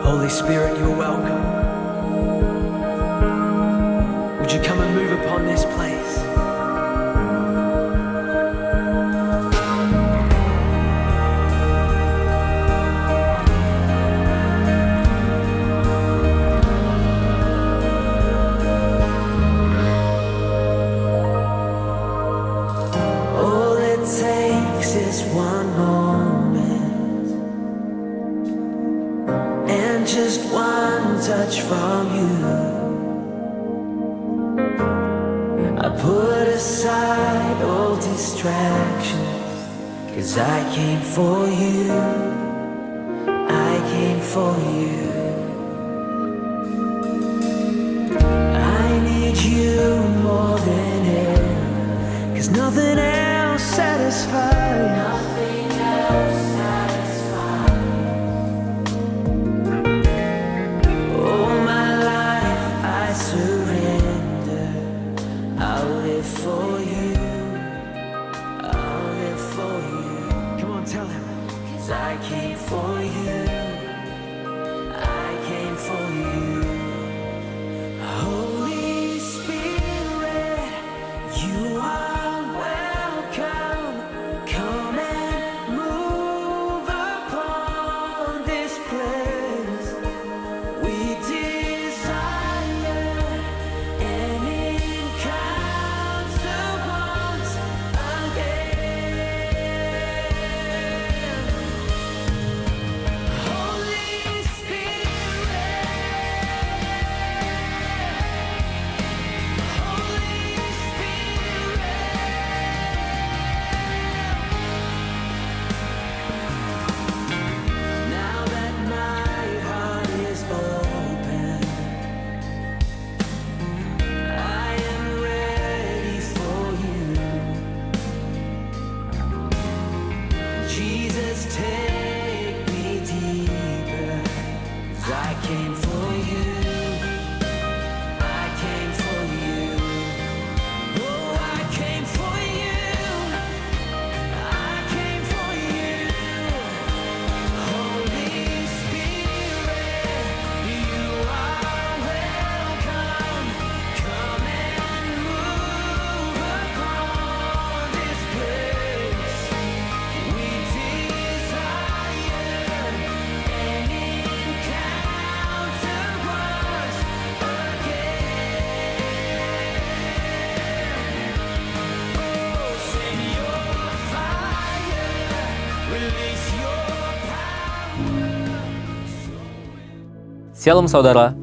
Holy Spirit, you're welcome. Would you come and move upon this place? All it takes is one moment and just one touch from you. I put aside all distractions, 'cause I came for you, I came for you. I need you more than ever, 'cause nothing else satisfies. Nothing else satisfies. All my life I surrender. I'll live for you. I'll live for you. Come on, tell him. 'Cause I came for you. I came for you. Holy Spirit, you are welcome. Come and move upon this place. We desire an encounter once again. Holy Spirit, Holy Spirit. Now that my heart is open, I am ready for you. Jesus, take me deeper, 'cause I came for you. I came for you. Oh, I came for you. I came for you. Holy Spirit, you are welcome. Come and move upon this place. We desire an encounter once again. Oh, send your fire, release your power. Shalom saudara,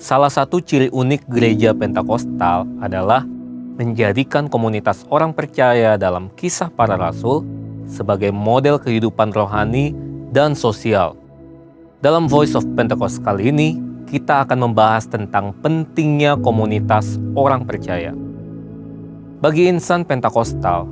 salah satu ciri unik gereja Pentakosta adalah menjadikan komunitas orang percaya dalam Kisah Para Rasul sebagai model kehidupan rohani dan sosial. Dalam Voice of Pentecost kali ini, kita akan membahas tentang pentingnya komunitas orang percaya. Bagi insan Pentakostal,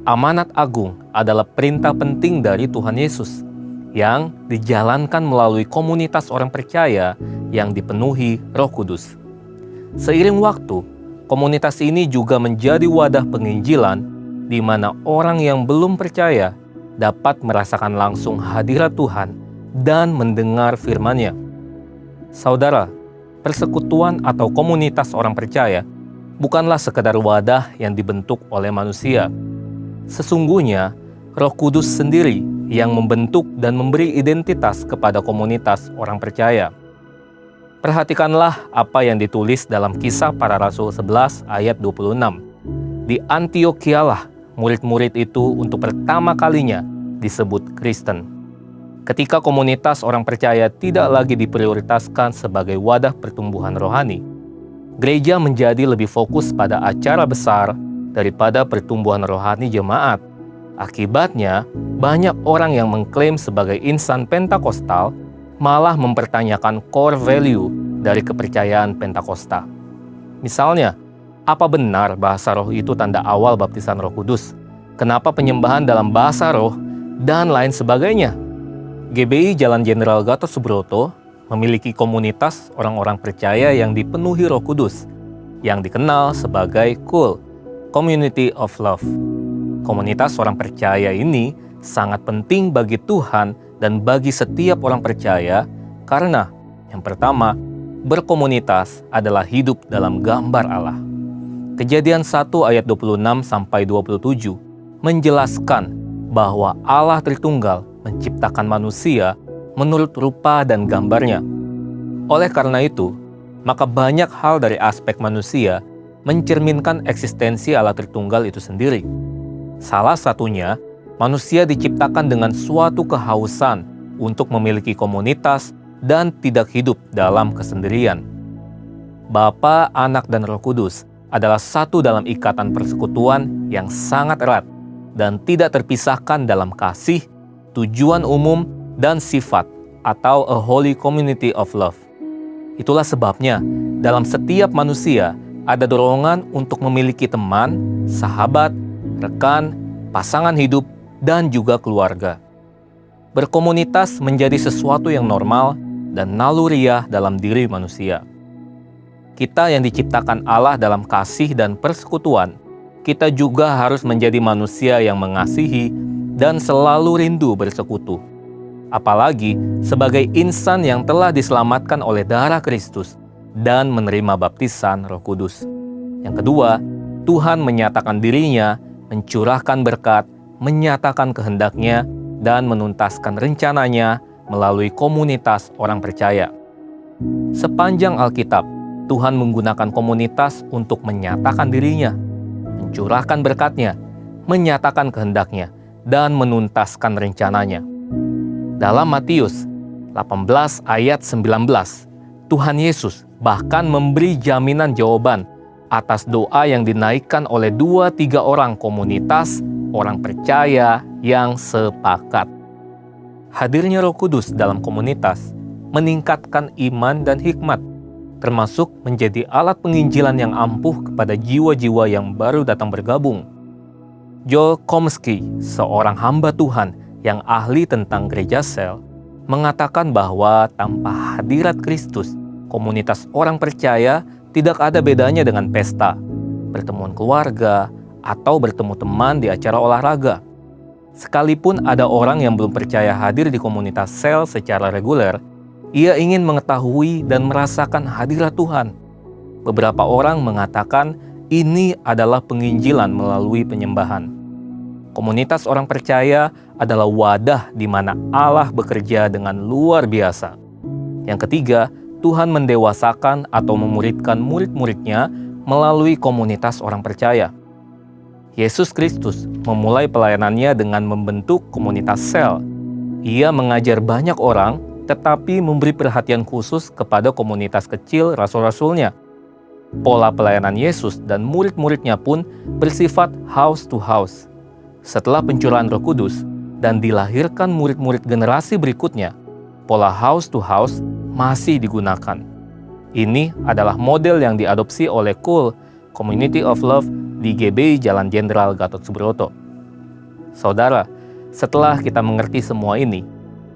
amanat agung adalah perintah penting dari Tuhan Yesus yang dijalankan melalui komunitas orang percaya yang dipenuhi Roh Kudus. Seiring waktu, komunitas ini juga menjadi wadah penginjilan di mana orang yang belum percaya dapat merasakan langsung hadirat Tuhan dan mendengar firman-Nya. Saudara, persekutuan atau komunitas orang percaya bukanlah sekedar wadah yang dibentuk oleh manusia. Sesungguhnya, Roh Kudus sendiri yang membentuk dan memberi identitas kepada komunitas orang percaya. Perhatikanlah apa yang ditulis dalam Kisah Para Rasul 11 ayat 26. Di Antiochialah murid-murid itu untuk pertama kalinya disebut Kristen. Ketika komunitas orang percaya tidak lagi diprioritaskan sebagai wadah pertumbuhan rohani, gereja menjadi lebih fokus pada acara besar daripada pertumbuhan rohani jemaat. Akibatnya, banyak orang yang mengklaim sebagai insan Pentakostal malah mempertanyakan core value dari kepercayaan Pentakosta. Misalnya, apa benar bahasa roh itu tanda awal baptisan Roh Kudus? Kenapa penyembahan dalam bahasa roh? Dan lain sebagainya. GBI Jalan Jenderal Gatot Subroto memiliki komunitas orang-orang percaya yang dipenuhi Roh Kudus, yang dikenal sebagai KUL, Community of Love. Komunitas orang percaya ini sangat penting bagi Tuhan dan bagi setiap orang percaya Karena yang pertama, berkomunitas adalah hidup dalam gambar Allah. Kejadian 1 ayat 26-27 menjelaskan bahwa Allah Tritunggal menciptakan manusia menurut rupa dan gambarnya. Oleh karena itu, maka banyak hal dari aspek manusia mencerminkan eksistensi Allah Tritunggal itu sendiri. Salah satunya, manusia diciptakan dengan suatu kehausan untuk memiliki komunitas dan tidak hidup dalam kesendirian. Bapa, Anak, dan Roh Kudus adalah satu dalam ikatan persekutuan yang sangat erat dan tidak terpisahkan dalam kasih, tujuan umum, dan sifat atau a holy community of love. Itulah sebabnya dalam setiap manusia ada dorongan untuk memiliki teman, sahabat, rekan, pasangan hidup, dan juga keluarga. Berkomunitas menjadi sesuatu yang normal dan naluriah dalam diri manusia. Kita yang diciptakan Allah dalam kasih dan persekutuan, kita juga harus menjadi manusia yang mengasihi dan selalu rindu bersekutu. Apalagi sebagai insan yang telah diselamatkan oleh darah Kristus dan menerima baptisan Roh Kudus. Yang kedua, Tuhan menyatakan dirinya, mencurahkan berkat, menyatakan kehendaknya, dan menuntaskan rencananya melalui komunitas orang percaya. Sepanjang Alkitab, Tuhan menggunakan komunitas untuk menyatakan dirinya, mencurahkan berkatnya, menyatakan kehendaknya, dan menuntaskan rencananya. Dalam Matius 18 ayat 19, Tuhan Yesus bahkan memberi jaminan jawaban atas doa yang dinaikkan oleh 2-3 orang komunitas orang percaya yang sepakat. Hadirnya Roh Kudus dalam komunitas meningkatkan iman dan hikmat, termasuk menjadi alat penginjilan yang ampuh kepada jiwa-jiwa yang baru datang bergabung. Joel Komsky, seorang hamba Tuhan yang ahli tentang gereja sel, mengatakan bahwa tanpa hadirat Kristus, komunitas orang percaya tidak ada bedanya dengan pesta, pertemuan keluarga, atau bertemu teman di acara olahraga. Sekalipun ada orang yang belum percaya hadir di komunitas sel secara reguler, ia ingin mengetahui dan merasakan hadirat Tuhan. Beberapa orang mengatakan ini adalah penginjilan melalui penyembahan. Komunitas orang percaya adalah wadah di mana Allah bekerja dengan luar biasa. Yang ketiga, Tuhan mendewasakan atau memuridkan murid-muridnya melalui komunitas orang percaya. Yesus Kristus memulai pelayanannya dengan membentuk komunitas sel. Ia mengajar banyak orang, tetapi memberi perhatian khusus kepada komunitas kecil rasul-rasulnya. Pola pelayanan Yesus dan murid-muridnya pun bersifat house to house. Setelah pencurahan Roh Kudus dan dilahirkan murid-murid generasi berikutnya, pola house to house masih digunakan. Ini adalah model yang diadopsi oleh KUL, Community of Love, di GBI Jalan Jenderal Gatot Subroto. Saudara, setelah kita mengerti semua ini,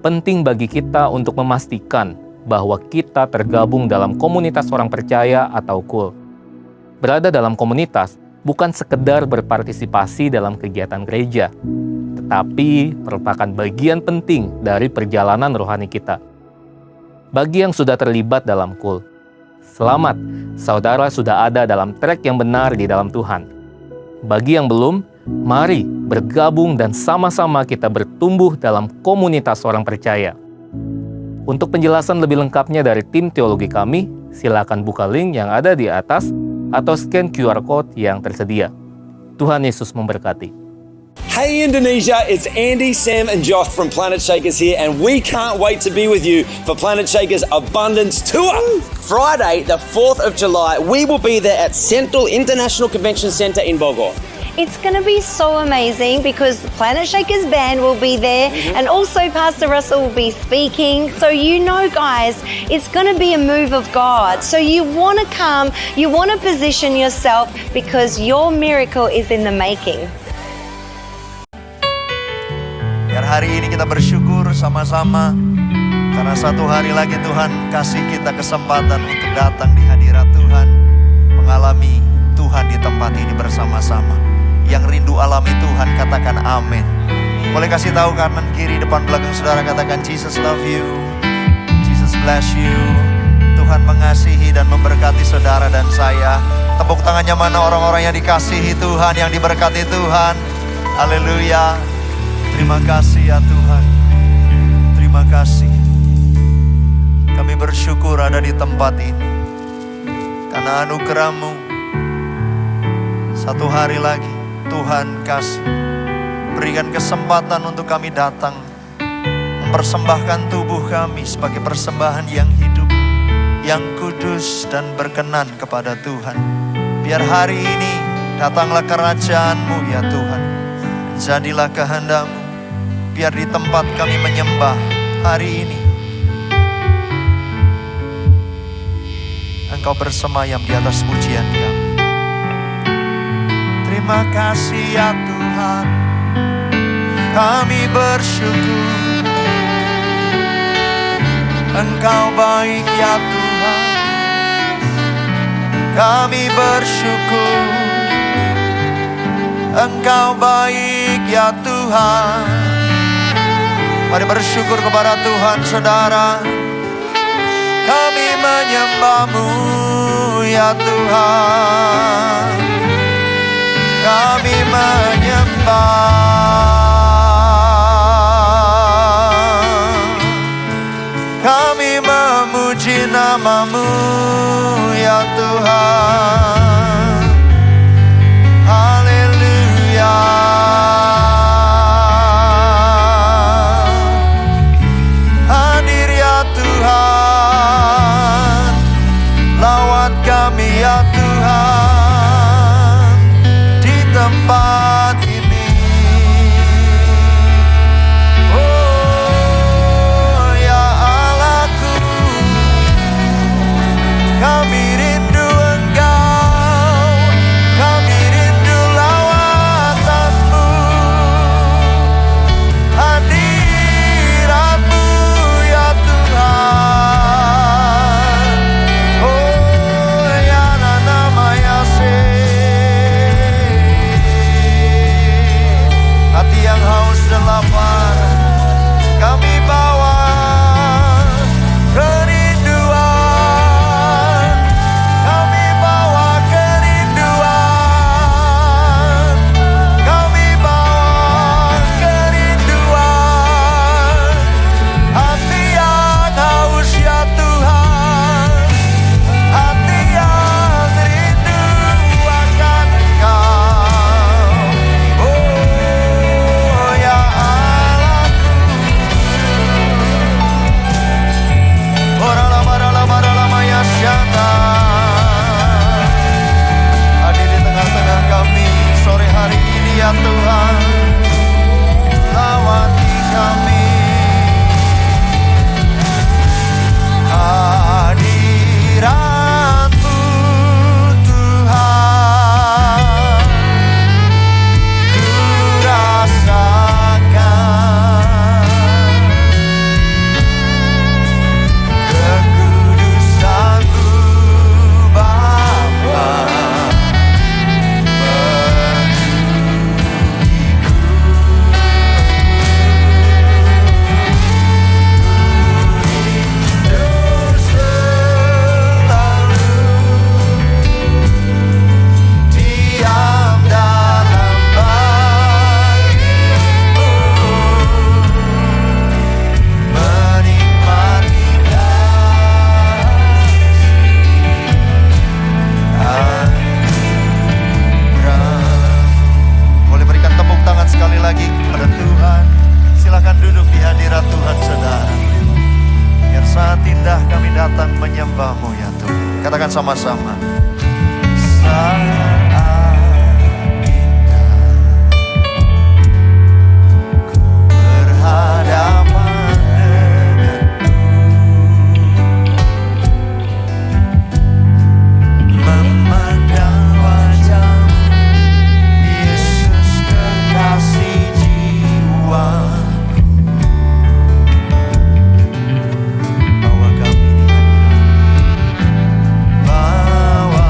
penting bagi kita untuk memastikan bahwa kita tergabung dalam komunitas orang percaya atau KUL. Berada dalam komunitas bukan sekedar berpartisipasi dalam kegiatan gereja, tetapi merupakan bagian penting dari perjalanan rohani kita. Bagi yang sudah terlibat dalam KUL, selamat, saudara sudah ada dalam trek yang benar di dalam Tuhan. Bagi yang belum, mari bergabung dan sama-sama kita bertumbuh dalam komunitas orang percaya. Untuk penjelasan lebih lengkapnya dari tim teologi kami, silakan buka link yang ada di atas atau scan QR Code yang tersedia. Tuhan Yesus memberkati. Hey Indonesia, it's Andy, Sam and Josh from Planet Shakers here, and we can't wait to be with you for Planet Shakers Abundance Tour. Friday, the 4th of July, we will be there at Central International Convention Centre in Bogor. It's going to be so amazing because the Planet Shakers band will be there and also Pastor Russell will be speaking. So you know, guys, it's going to be a move of God. So you want to come, you want to position yourself because your miracle is in the making. Biar hari ini kita bersyukur sama-sama karena satu hari lagi Tuhan kasih kita kesempatan untuk datang di hadirat Tuhan, mengalami Tuhan di tempat ini bersama-sama. Yang rindu alami Tuhan katakan amin. Boleh kasih tahu kanan kiri depan belakang saudara, katakan Jesus love you, Jesus bless bless you. Tuhan mengasihi dan memberkati saudara dan saya. Tepuk tangannya mana orang-orang yang dikasihi Tuhan, yang diberkati Tuhan. Haleluya. Terima kasih ya Tuhan. Terima kasih. Kami bersyukur ada di tempat ini. Karena anugerah-Mu, satu hari lagi Tuhan kasih. Berikan kesempatan untuk kami datang. Mempersembahkan tubuh kami sebagai persembahan yang hidup, yang kudus dan berkenan kepada Tuhan. Biar hari ini datanglah kerajaan-Mu ya Tuhan. Jadilah kehendak-Mu. Biar di tempat kami menyembah hari ini, Engkau bersemayam di atas pujian kami. Terima kasih ya Tuhan. Kami bersyukur. Engkau baik ya Tuhan. Kami bersyukur. Engkau baik ya Tuhan. Mari bersyukur kepada Tuhan saudara. Kami menyembah-Mu ya Tuhan. Kami menyembah. Kami memuji nama-Mu ya Tuhan. Haleluya. Hadir ya Tuhan. Lawat kami ya Tuhan di tempat ini. Oh ya Allahku, kami rindu Engkau, kami rindu lawatan-Mu, hadirat-Mu ya Tuhan. Oh ya nama hati yang haus dan lapar, kami bawa kerinduan, kami bawa kerinduan, kami bawa kerinduan, hati yang haus ya Tuhan, hati yang rindu akan Engkau. Oh ya Allahku. Ora-lama ya syata. Hadir di tengah-tengah kami sore hari ini ya Tuhan. Lawati kami. Hadirat-Mu Tuhan, ku rasakan kekudusan-Mu Bapa, rindu selalu diam dalam bayu-Mu, menikmati anugerah-Mu. Boleh berikan tepuk tangan sekali lagi kepada Tuhan. Silakan duduk di hadirat Tuhan saudara. Biar saat indah kami datang menyembah-Mu ya Tuhan. Katakan sama-sama. Saat indah ku berhadapan denganmu, memandang wajah-Mu, Yesus kekasih jiwaku. Bawa kami di hadirat, bawa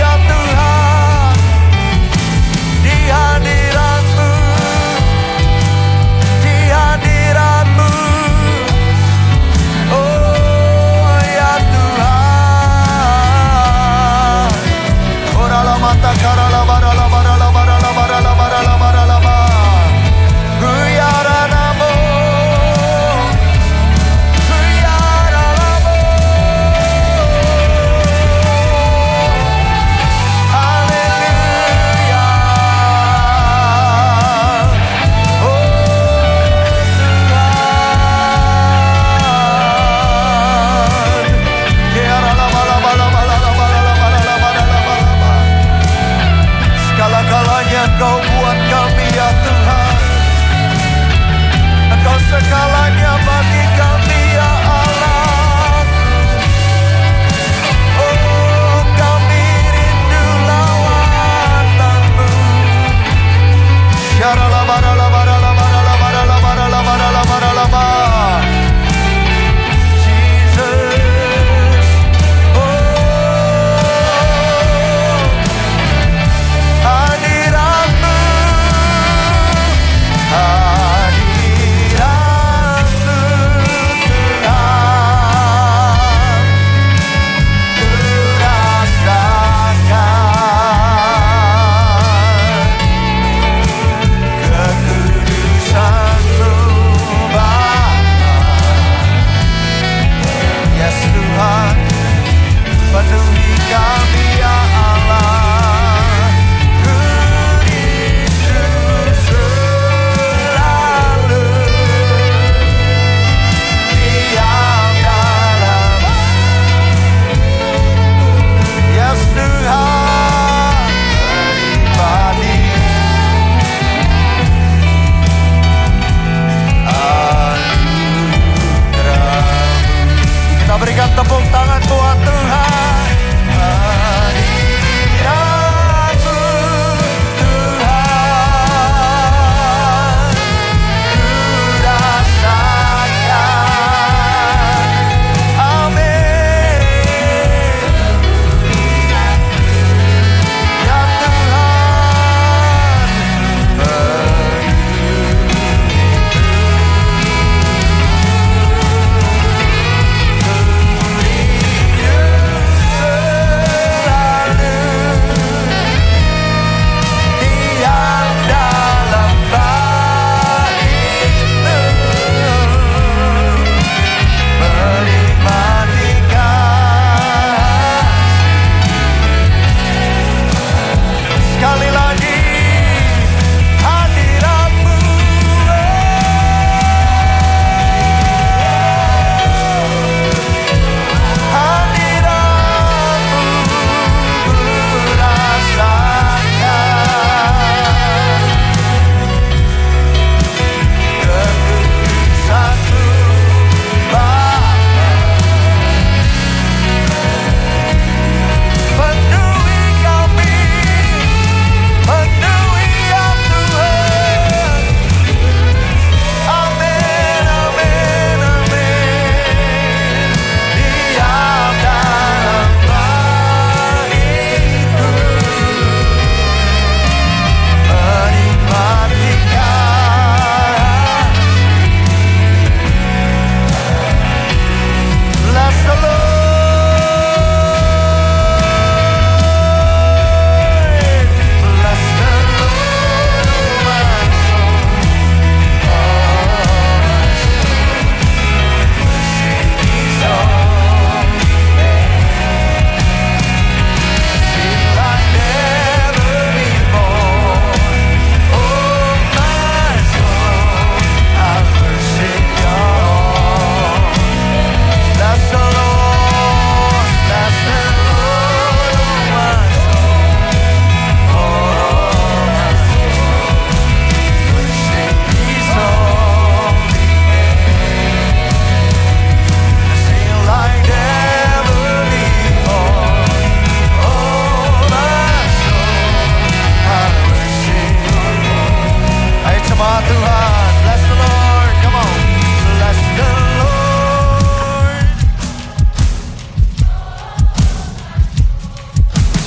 ya Tuhan, di hadirat-Mu, di hadirat-Mu. Oh ya Tuhan. Orala mata karala barala barala barala barala barala barala ba. Guyara namo. Guyara namo. Haleluya. Oh Tuhan. Guyara la bala bala bala la bala la bala la bala la bala ba. Segala-galanya Engkau buat kami ya Tuhan. Engkau segalanya bagi kami ya Allah. Oh kami rindu lawatan-Mu. Syarala barala barala barala barala barala barala barala ba. Jesus. Hadirat-Mu, hadirat-Mu Tuhan, ku rasakan kekudusan-Mu Bapa. Yes Tuhan, penuhi kami ya Allah. Ku rindu selalu diam dalam. Yes Tuhan, pribadi anugerah-Mu. Kita berikan tepuk tangan buat Tuhan. Hadirat-Mu Tuhan, ku rasakan. Amin. Ya Tuhan, ku rindu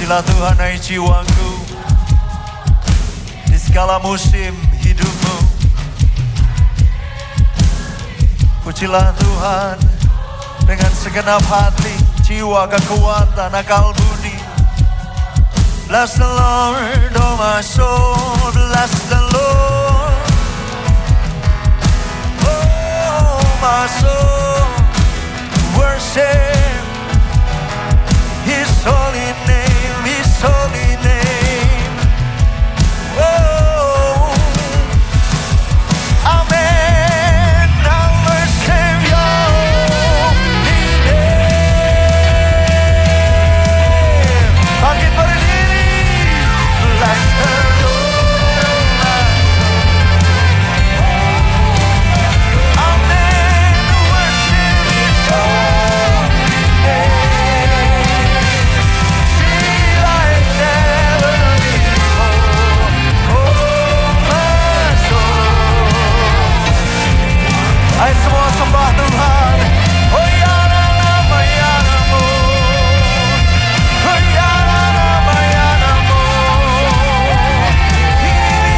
Pujilah Tuhan hai jiwaku, di segala musim hidupmu. Pujilah Tuhan dengan segenap hati, jiwa, kekuatan, akal budi. Bless the Lord, oh my soul, bless the Lord. Oh my soul, worship His holy name, His holy name. Oh, amen. I worship Your holy name. Bangkit berdiri, bless the Lord. Amen. Worship His holy name. See like never before. Oh my soul. Ayo semua sembah Tuhan. Oh ya nama ya namo. Oh ya nama ya namo.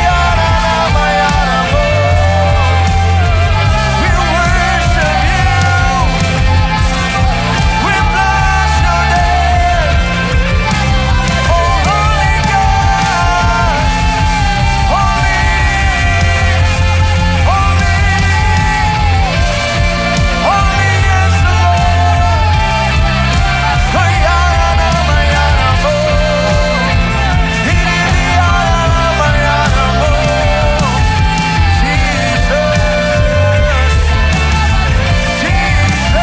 Ya nama ya namo. We worship You. We bless Your name. Oh holy God. Holy. Holy. Holy is the Lord. Oh ya nama ya namo. Ya nama ya namo. Jesus. Jesus.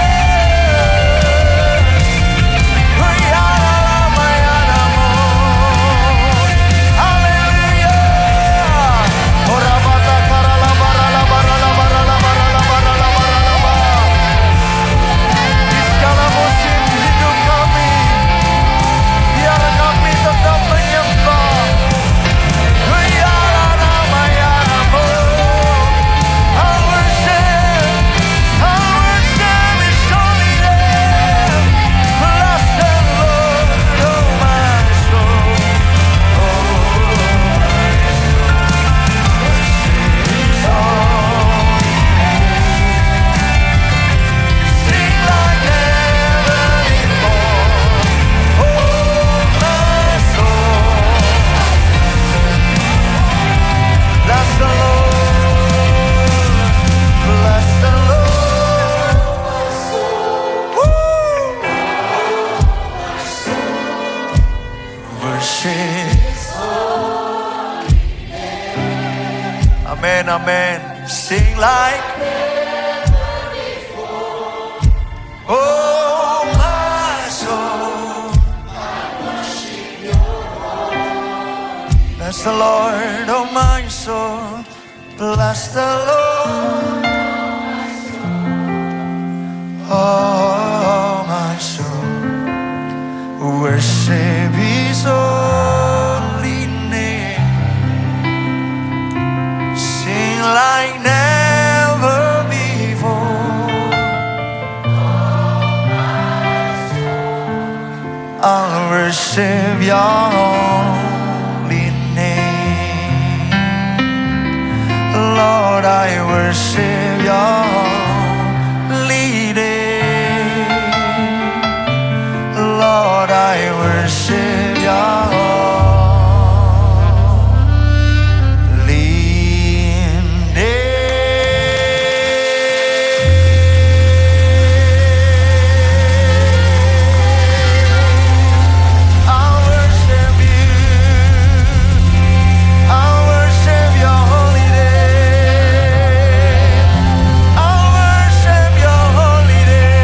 Oh ya nama ya namo. Hallelujah. Ora bata karala barala barala barala barala barala barala. Di segala musim hidup kami, biar kami tetap menyembah. Oh ya nama ya namo. I worship His holy name. Bless the Lord, oh my soul. Sing like never before. Oh my soul. Bless the Lord. Bless the Lord. Woo! Worship. Amen, amen. Sing like. Oh my soul. Bless the Lord, oh my soul. Bless the Lord. Oh my soul. Worship His holy name. Sing like never before. I'll worship Your holy name. Lord, I worship Your holy name. Lord, I worship Your holy name. I worship You. I worship Your holy name. I worship Your holy name.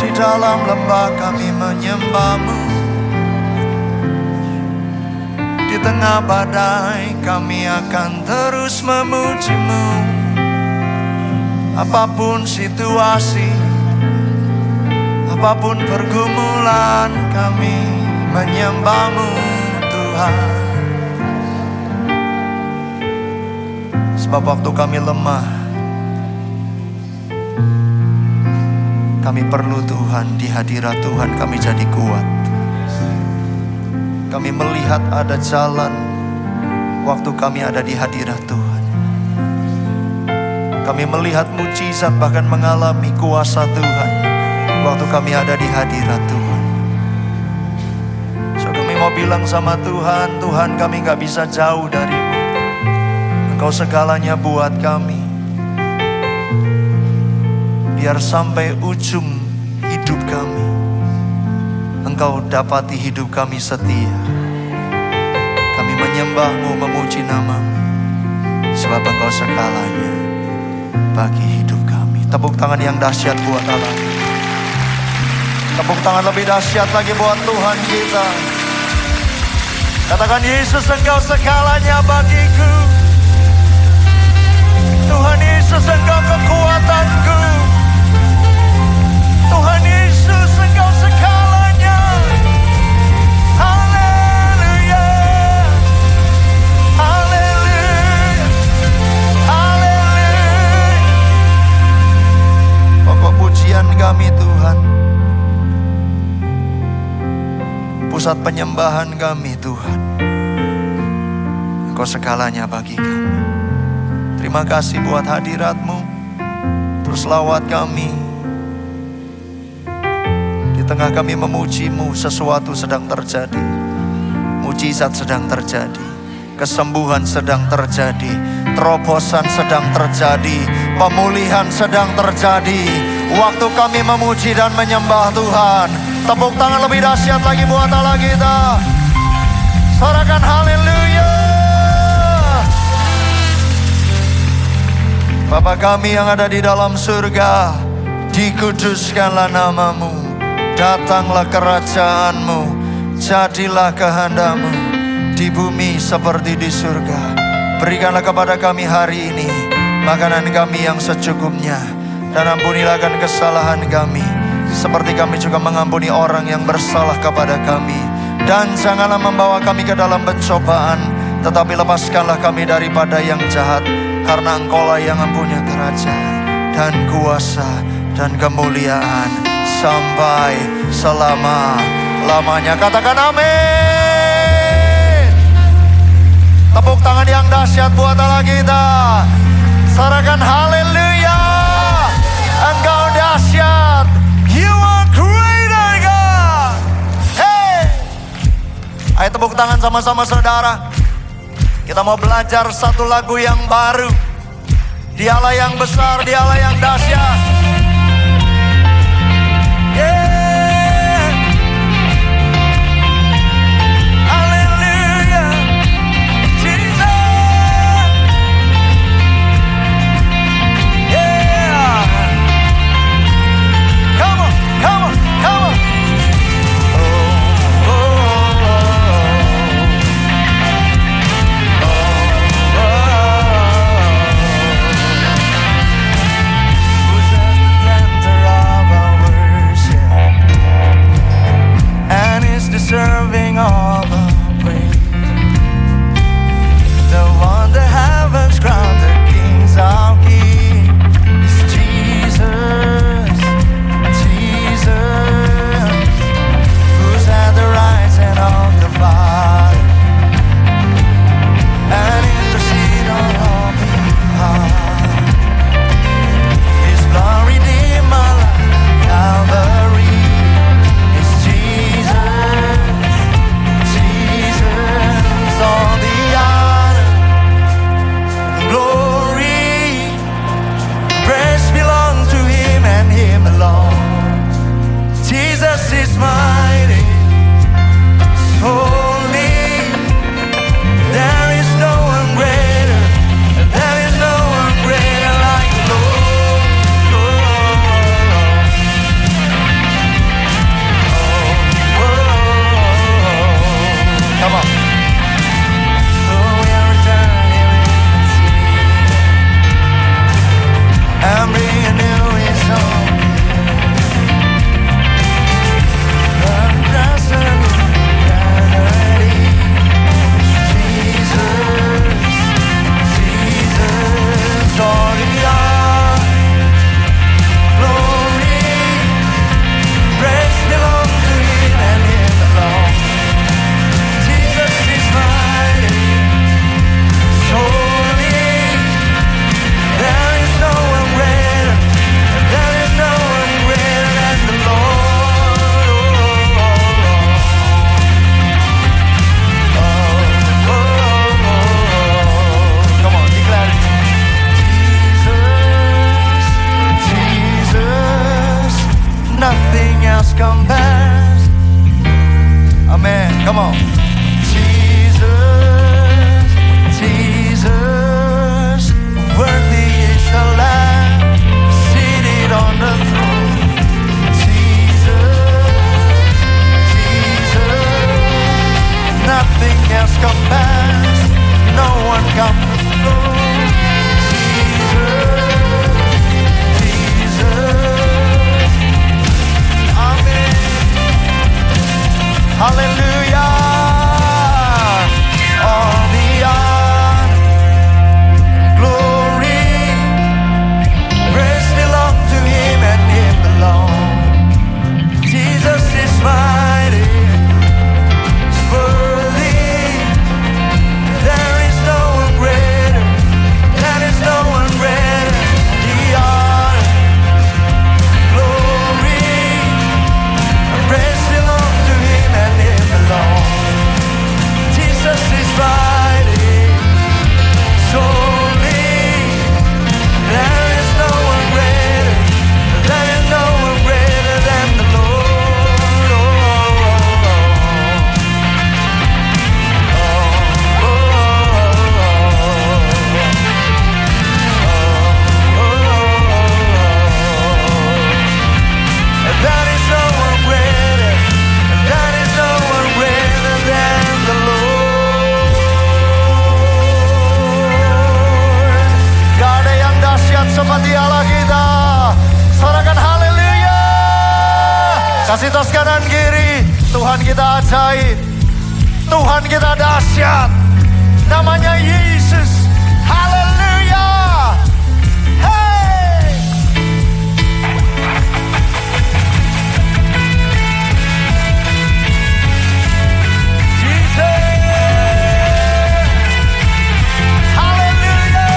Di dalam lembah kami menyembah-Mu, di tengah badai kami akan terus memuji-Mu. Apapun situasi, apapun pergumulan, kami menyembah-Mu Tuhan. Sebab waktu kami lemah, kami perlu Tuhan. Di hadirat Tuhan kami jadi kuat. Kami melihat ada jalan waktu kami ada di hadirat Tuhan. Kami melihat mujizat, bahkan mengalami kuasa Tuhan waktu kami ada di hadirat Tuhan. So kami mau bilang sama Tuhan, Tuhan kami gak bisa jauh dari-Mu. Engkau segalanya buat kami. Biar sampai ujung hidup kami, Engkau dapati hidup kami setia. Kami menyembah-Mu, memuji nama-Mu, sebab Engkau segalanya bagi hidup kami. Tepuk tangan yang dahsyat buat Allah. Tepuk tangan lebih dahsyat lagi buat Tuhan kita. Katakan, Yesus Engkau segalanya bagiku. Tuhan Yesus Engkau kekuatanku. Tuhan Yesus Engkau segalanya. Haleluya, haleluya, haleluya. Pokok pujian kami Tuhan, pusat penyembahan kami Tuhan, Engkau segalanya bagi kami. Terima kasih buat hadirat-Mu. Terus lawat kami. Di tengah kami memuji-Mu, sesuatu sedang terjadi. Mujizat sedang terjadi. Kesembuhan sedang terjadi. Terobosan sedang terjadi. Pemulihan sedang terjadi. Waktu kami memuji dan menyembah Tuhan. Tepuk tangan lebih dahsyat lagi buat Allah kita. Sorakan haleluya. Bapa kami yang ada di dalam surga, dikuduskanlah nama-Mu, datanglah kerajaan-Mu, jadilah kehendak-Mu di bumi seperti di surga. Berikanlah kepada kami hari ini makanan kami yang secukupnya, dan ampunilah akan kesalahan kami, seperti kami juga mengampuni orang yang bersalah kepada kami. Dan janganlah membawa kami ke dalam pencobaan, tetapi lepaskanlah kami daripada yang jahat. Karena Engkaulah yang mempunyai kerajaan dan kuasa dan kemuliaan sampai selama-lamanya. Katakan amin. Tepuk tangan yang dahsyat buat Allah kita. Sorakan haleluya. Engkau dahsyat. You are greater God. Hey. Ayo tepuk tangan sama-sama saudara. Kita mau belajar satu lagu yang baru. Dia Allah yang besar, Dia Allah yang dahsyat. Yeah. Hallelujah. Jesus. Yeah. Come on, come on, come on. Deserving all the praise, the one the heavens crown, the kings of kings, is Jesus, Jesus, who's at the right hand of the Father, and intercede on our behalf. His blood redeemed my life, Calvary. Jesus, Haleluya. All the honor, glory, praise belong to Him and Him alone. Jesus is mighty, He's worthy. There is no one greater, there is no one greater. The honor, glory, praise belong to Him and Him alone. Jesus is mighty, so holy. There is no one greater, there is no one greater than the Lord. There is no one greater, there is no one greater than the Lord. Gak ada yang dahsyat seperti Allah kita. Sorakan haleluya. Kasih tos kanan kiri. Tuhan kita ajaib, Tuhan kita dahsyat. Namanya Yesus. Haleluya. Hey. Jesus. Haleluya.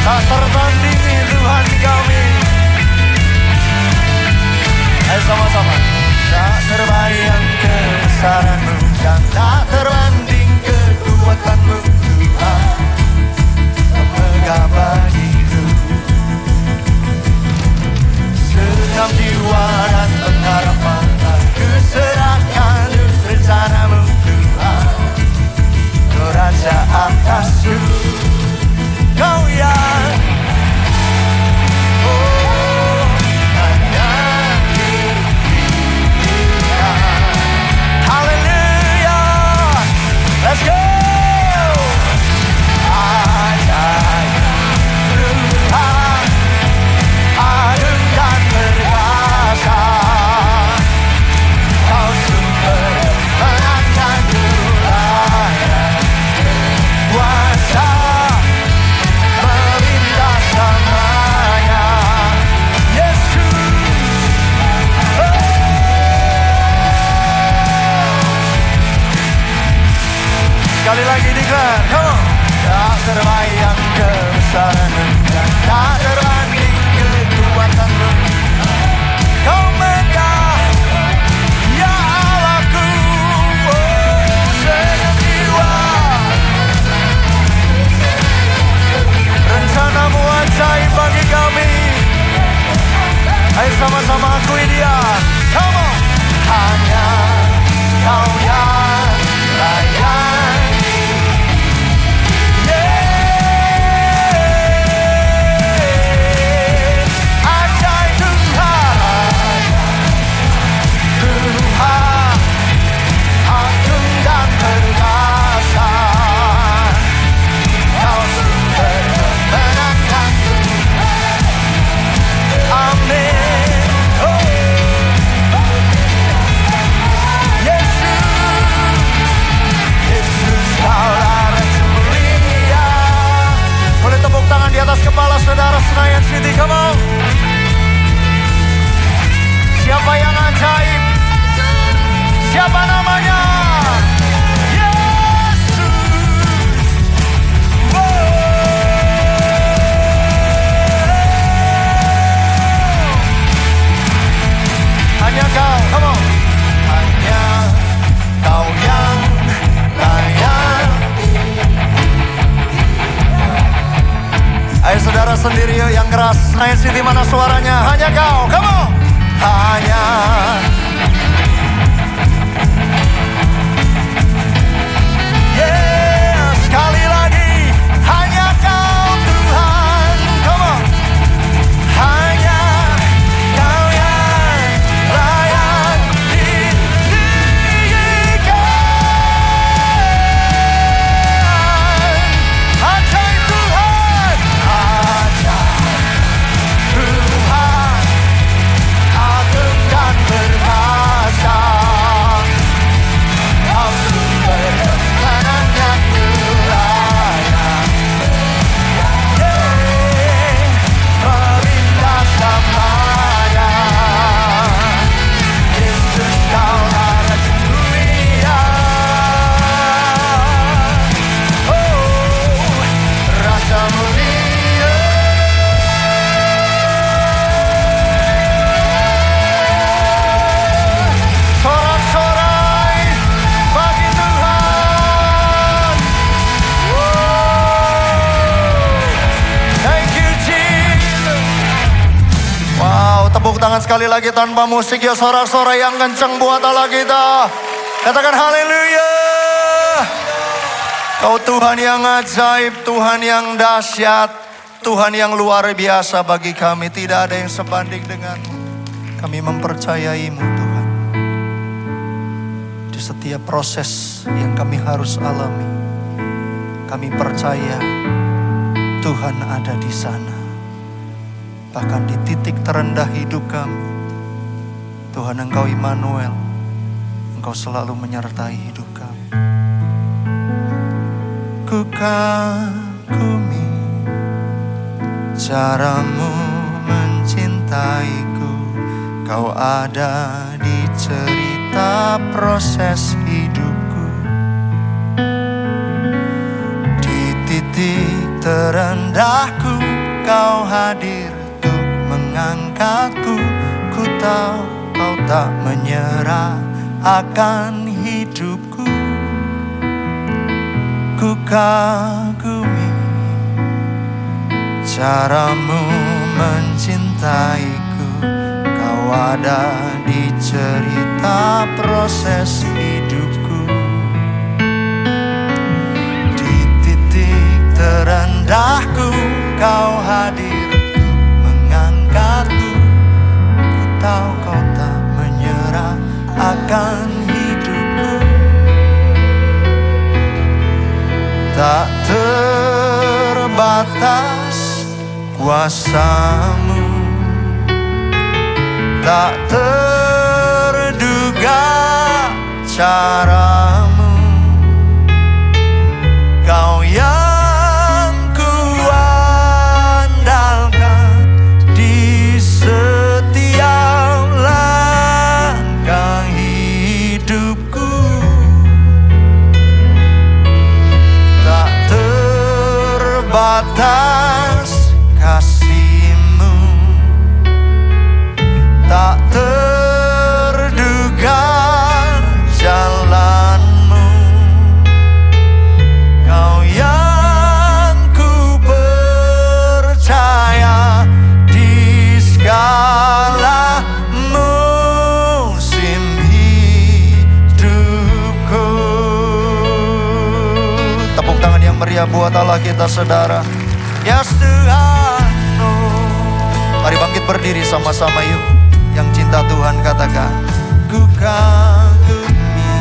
Tak tertandingi Tuhan kami. Ayo sama-sama. Tak terbayang kebesaran-Mu dan tak terbanding kekuatan-Mu Tuhan. Megah bagiku segenap jiwa dan pengharapan ku serahkan rencana-Mu Tuhan. Kau Raja atasku, Kau yang hanya dirikan. Haleluya. Let's go. Ajaib Tuhan, agung dan perkasa. Kau sumber kemenangan layak kuasa. Melintas namanya Yesus. Sekali lagi declare, come on. Tak terbayang kebesaran-Mu dan tak terbanding kekuatan-Mu. Kau megah, ya Allahku. Segenap jiwa, rencana-Mu ajaib bagi kami. Ayo sama-sama akui Dia. Come on. Hanya Kau yang layak. Yeah. Ajaib Tuhan, Tuhan, agung dan perkasa. Kau sumber kemenanganku. Amin. Oh. Yesus, Yesus, Kaulah Raja mulia. Boleh tepuk tangan di atas kepala saudara Senayan City, come on. Siapa yang ajaib? Siapa namanya? Yesus. Hanya Kau, come on. Hanya Kau yang layak. Ayo saudara sendiri yuk yang keras. Senayan City mana suaranya? Hanya Kau, come on. Hanya yeah, sekali lagi. Hanya Kau Tuhan, come on. Hanya Kau yang layak didirikan. Ajaib Tuhan, ajaib tepuk tangan sekali lagi tanpa musik ya, sorak-sorai yang kencang buat Allah kita. Katakan haleluya. Kau Tuhan yang ajaib, Tuhan yang dahsyat, Tuhan yang luar biasa bagi kami. Tidak ada yang sebanding denganmu. Kami mempercayaimu Tuhan. Di setiap proses yang kami harus alami, kami percaya Tuhan ada di sana. Bahkan di titik terendah hidup kami, Tuhan Engkau Immanuel, Engkau selalu menyertai hidup kami. Ku kagumi caramu mencintaiku. Kau ada di cerita proses hidupku. Di titik terendahku Kau hadir untuk mengangkatku. Ku tahu Kau tak menyerah akan hidupku. Ku kagumi caramu mencintaiku. Kau ada di cerita proses hidupku. Di titik terendahku Kau hadir untuk mengangkatku. Ku tahu Kau tak menyerah akan hidupku. Tak terbatas kuasamu, tak terduga caramu. Kau yang kuandalkan di setiap langkah hidupku. Tak terbatas kasih-Mu, tak terduga jalan-Mu. Kau yang ku percaya di segala musim hidupku. Tepuk tangan yang meriah buat Allah kita saudara. Ya Tuhan, mari bangkit berdiri sama-sama yuk. Yang cinta Tuhan katakan, ku kagumi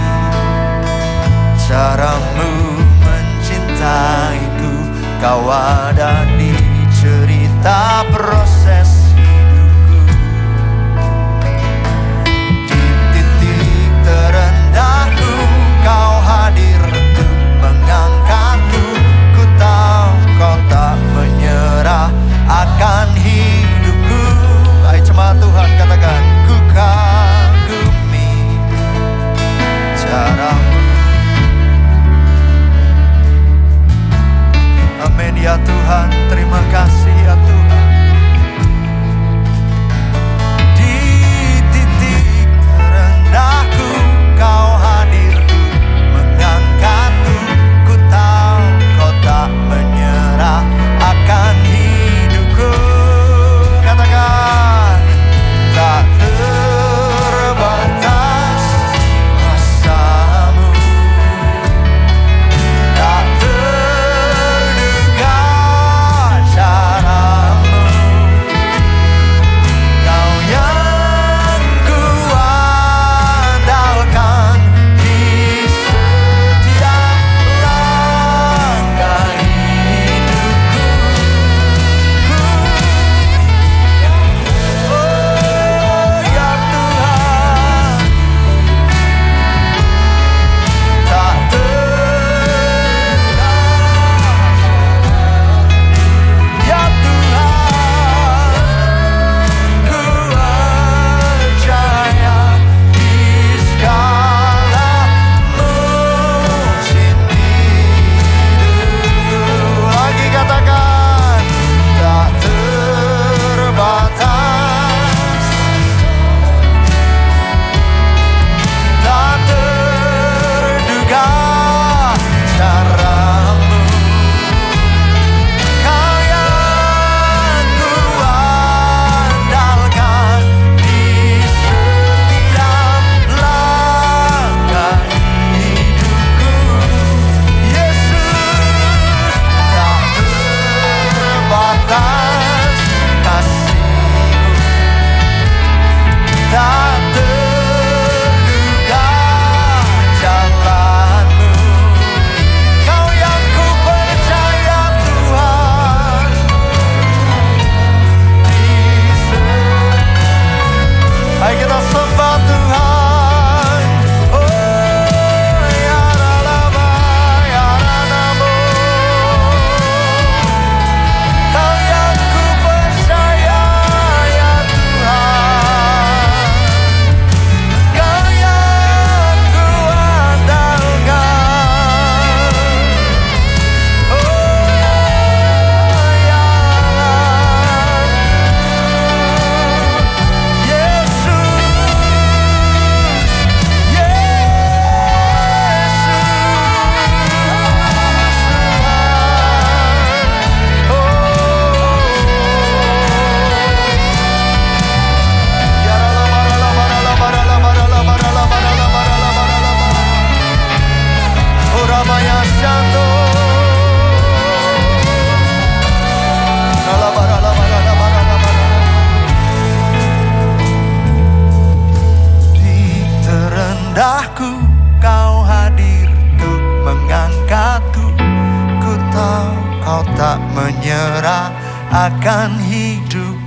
caramu mencintaiku. Kau ada di cerita proses hidupku. Di titik terendahku Kau hadir untuk mengangkatku. Ku tahu Kau tak menyerah akan hidupku. Hai jemaat Tuhan katakan, ku kagumi caramu. Amin ya Tuhan, terima kasih ya Tuhan.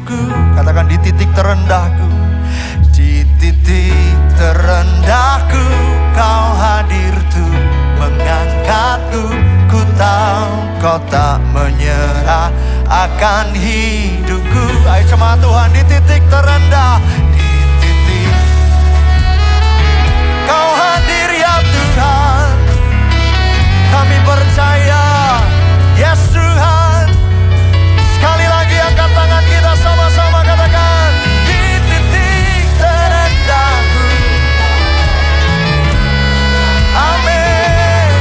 hidupku. Katakan di titik terendahku. Di titik terendahku kau hadir tuh mengangkatku. Ku tahu kau tak menyerah akan hidupku. Ayo cuma Tuhan, di titik terendah. Di titik kau hadir ya Tuhan. Kami percaya, yes Tuhan. Sekali lagi angkat tangan kita sama-sama katakan, di titik terendahku. Amin.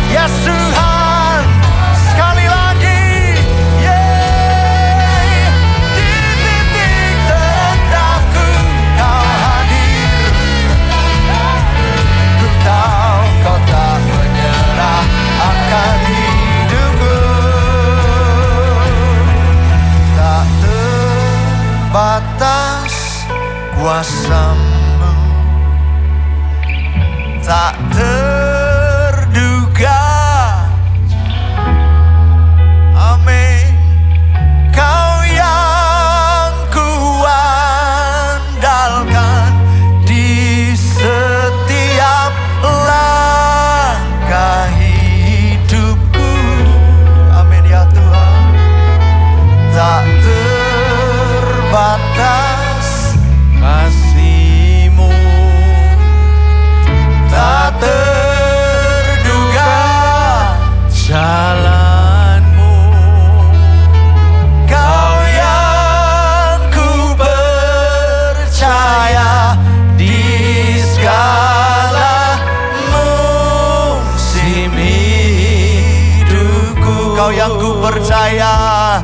Yes Tuhan. Sekali lagi, yeay. Di titik terendahku kau hadir. Ku tahu kau tak menyerah akan hidupku. Tak terbatas kuasamu, tak terduga. Amin. Kau yang kuandalkan di setiap langkah hidupku. Amin ya Tuhan. Tak terbatas kasih-Mu, tak terduga jalan-Mu. Kau yang ku percaya di segala musim hidupku. Kau yang ku percaya.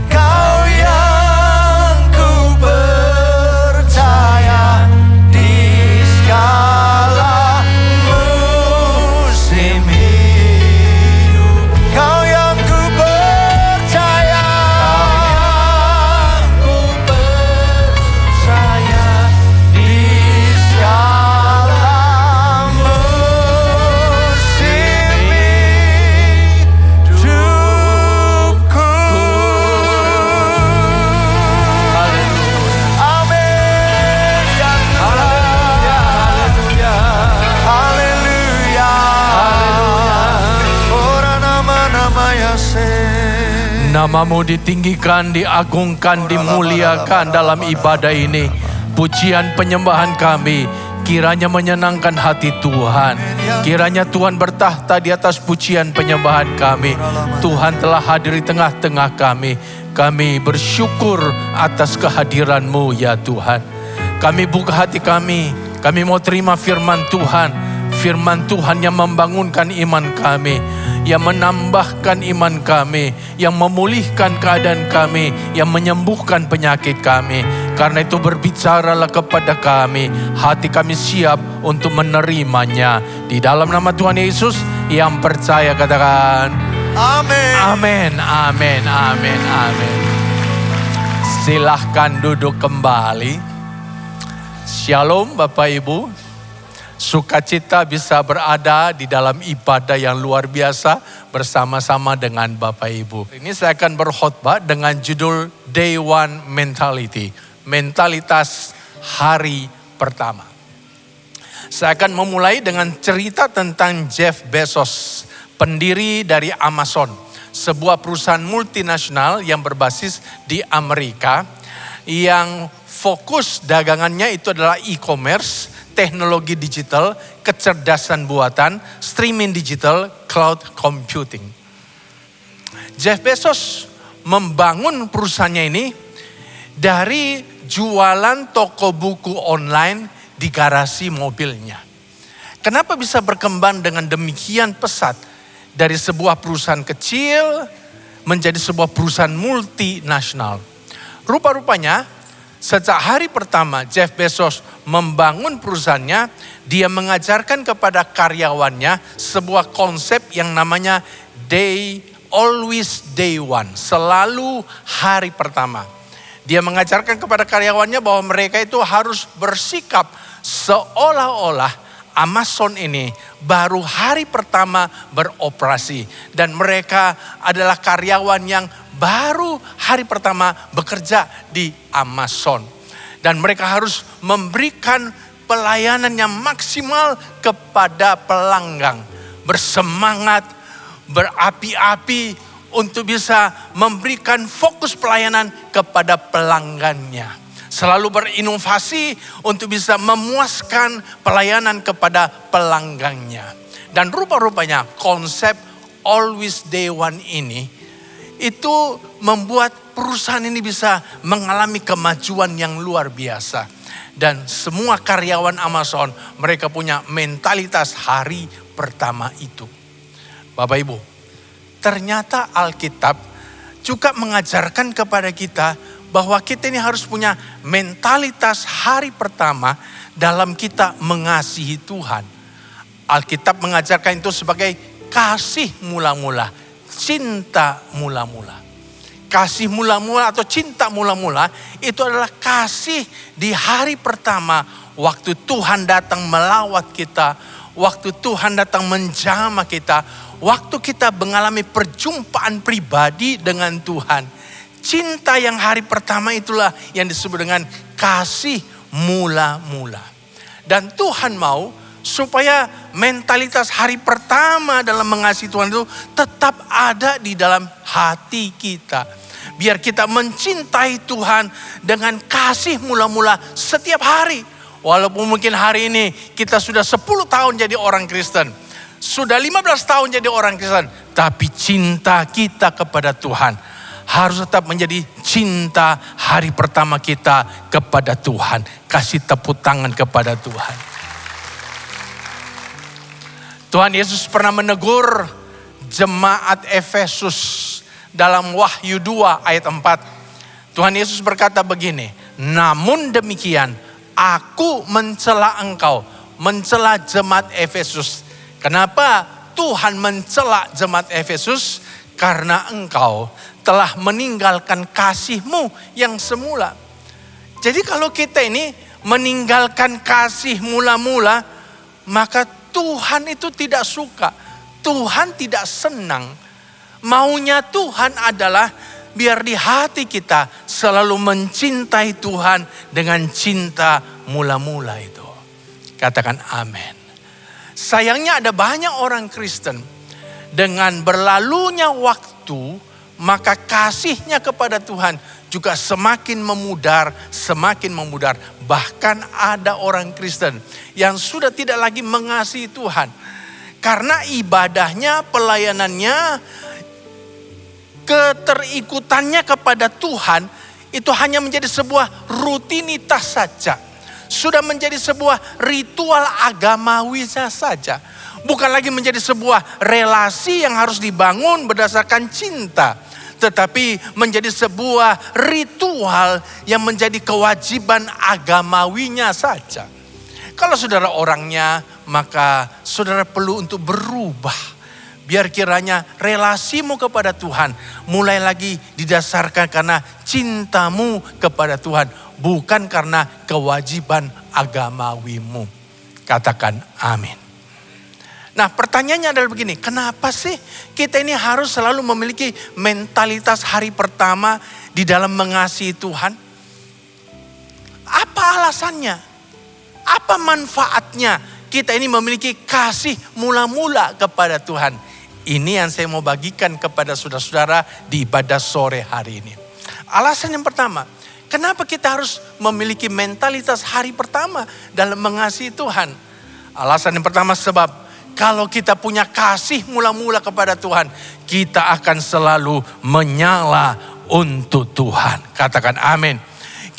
Kau yang ku percaya di segala musim hidup. Kau yang ku percaya. Kau yang ku percaya di segala musim hidupku. Amin ya Tuhan. Haleluya. Ora nama-nama Yesus. Namamu ditinggikan, diagungkan, dimuliakan dalam ibadah ini. Pujian penyembahan kami kiranya menyenangkan hati Tuhan. Kiranya Tuhan bertahta di atas pujian penyembahan kami. Tuhan telah hadir di tengah-tengah kami. Kami bersyukur atas kehadiran-Mu ya Tuhan. Kami buka hati kami. Kami mau terima firman Tuhan. Firman Tuhan yang membangunkan iman kami, yang menambahkan iman kami, yang memulihkan keadaan kami, yang menyembuhkan penyakit kami. Karena itu berbicaralah kepada kami. Hati kami siap untuk menerimanya. Di dalam nama Tuhan Yesus yang percaya katakan Amin. amin, amin, amin, amin. Silahkan duduk kembali. Shalom Bapak Ibu. Sukacita bisa berada di dalam ibadah yang luar biasa bersama-sama dengan Bapak Ibu. Ini saya akan berkhotbah dengan judul Day One Mentality. Mentalitas hari pertama. Saya akan memulai dengan cerita tentang Jeff Bezos, pendiri dari Amazon, sebuah perusahaan multinasional yang berbasis di Amerika, yang fokus dagangannya itu adalah e-commerce, teknologi digital, kecerdasan buatan, streaming digital, cloud computing. Jeff Bezos membangun perusahaannya ini dari jualan toko buku online di garasi mobilnya. Kenapa bisa berkembang dengan demikian pesat dari sebuah perusahaan kecil menjadi sebuah perusahaan multinasional? Rupa-rupanya sejak hari pertama Jeff Bezos membangun perusahaannya, dia mengajarkan kepada karyawannya sebuah konsep yang namanya always day one, selalu hari pertama. Dia mengajarkan kepada karyawannya bahwa mereka itu harus bersikap seolah-olah Amazon ini baru hari pertama beroperasi. Dan mereka adalah karyawan yang baru hari pertama bekerja di Amazon. Dan mereka harus memberikan pelayanan yang maksimal kepada pelanggan. Bersemangat, berapi-api untuk bisa memberikan fokus pelayanan kepada pelanggannya. Selalu berinovasi untuk bisa memuaskan pelayanan kepada pelanggannya. Dan rupa-rupanya konsep Always Day One ini itu membuat perusahaan ini bisa mengalami kemajuan yang luar biasa. Dan semua karyawan Amazon mereka punya mentalitas hari pertama itu. Bapak Ibu, ternyata Alkitab juga mengajarkan kepada kita bahwa kita ini harus punya mentalitas hari pertama dalam kita mengasihi Tuhan. Alkitab mengajarkan itu sebagai kasih mula-mula, cinta mula-mula. Kasih mula-mula atau cinta mula-mula itu adalah kasih di hari pertama waktu Tuhan datang melawat kita, waktu Tuhan datang menjamah kita, waktu kita mengalami perjumpaan pribadi dengan Tuhan. Cinta yang hari pertama itulah yang disebut dengan kasih mula-mula. Dan Tuhan mau supaya mentalitas hari pertama dalam mengasihi Tuhan itu tetap ada di dalam hati kita. Biar kita mencintai Tuhan dengan kasih mula-mula setiap hari. Walaupun mungkin hari ini kita sudah 10 tahun jadi orang Kristen. Sudah 15 tahun jadi orang Kristen. Tapi cinta kita kepada Tuhan harus tetap menjadi cinta hari pertama kita kepada Tuhan. Kasih tepuk tangan kepada Tuhan. Tuhan Yesus pernah menegur jemaat Efesus dalam Wahyu 2 ayat 4. Tuhan Yesus berkata begini, namun demikian aku mencela engkau, mencela jemaat Efesus. Kenapa Tuhan mencela jemaat Efesus? Karena engkau telah meninggalkan kasihmu yang semula. Jadi kalau kita ini meninggalkan kasih mula-mula, maka Tuhan itu tidak suka. Tuhan tidak senang. Maunya Tuhan adalah biar di hati kita selalu mencintai Tuhan dengan cinta mula-mula itu. Katakan amin. Sayangnya ada banyak orang Kristen dengan berlalunya waktu, maka kasihnya kepada Tuhan juga semakin memudar, semakin memudar. Bahkan ada orang Kristen yang sudah tidak lagi mengasihi Tuhan. Karena ibadahnya, pelayanannya, keterikutannya kepada Tuhan itu hanya menjadi sebuah rutinitas saja. Sudah menjadi sebuah ritual agamawi saja. Bukan lagi menjadi sebuah relasi yang harus dibangun berdasarkan cinta. Tetapi menjadi sebuah ritual yang menjadi kewajiban agamawinya saja. Kalau saudara orangnya, maka saudara perlu untuk berubah. Biar kiranya relasimu kepada Tuhan mulai lagi didasarkan karena cintamu kepada Tuhan. Bukan karena kewajiban agamawimu. Katakan amin. Nah pertanyaannya adalah begini, kenapa sih kita ini harus selalu memiliki mentalitas hari pertama di dalam mengasihi Tuhan? Apa alasannya? Apa manfaatnya kita ini memiliki kasih mula-mula kepada Tuhan? Ini yang saya mau bagikan kepada saudara-saudara di ibadah sore hari ini. Alasan yang pertama, kenapa kita harus memiliki mentalitas hari pertama dalam mengasihi Tuhan? Alasan yang pertama sebab kalau kita punya kasih mula-mula kepada Tuhan, kita akan selalu menyala untuk Tuhan. Katakan amin.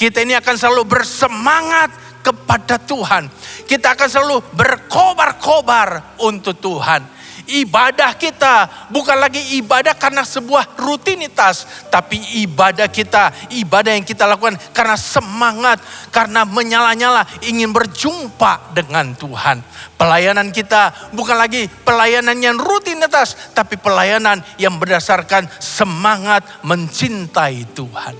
Kita ini akan selalu bersemangat kepada Tuhan. Kita akan selalu berkobar-kobar untuk Tuhan. Ibadah kita bukan lagi ibadah karena sebuah rutinitas. Tapi ibadah kita, ibadah yang kita lakukan karena semangat. Karena menyala-nyala ingin berjumpa dengan Tuhan. Pelayanan kita bukan lagi pelayanan yang rutinitas. Tapi pelayanan yang berdasarkan semangat mencintai Tuhan.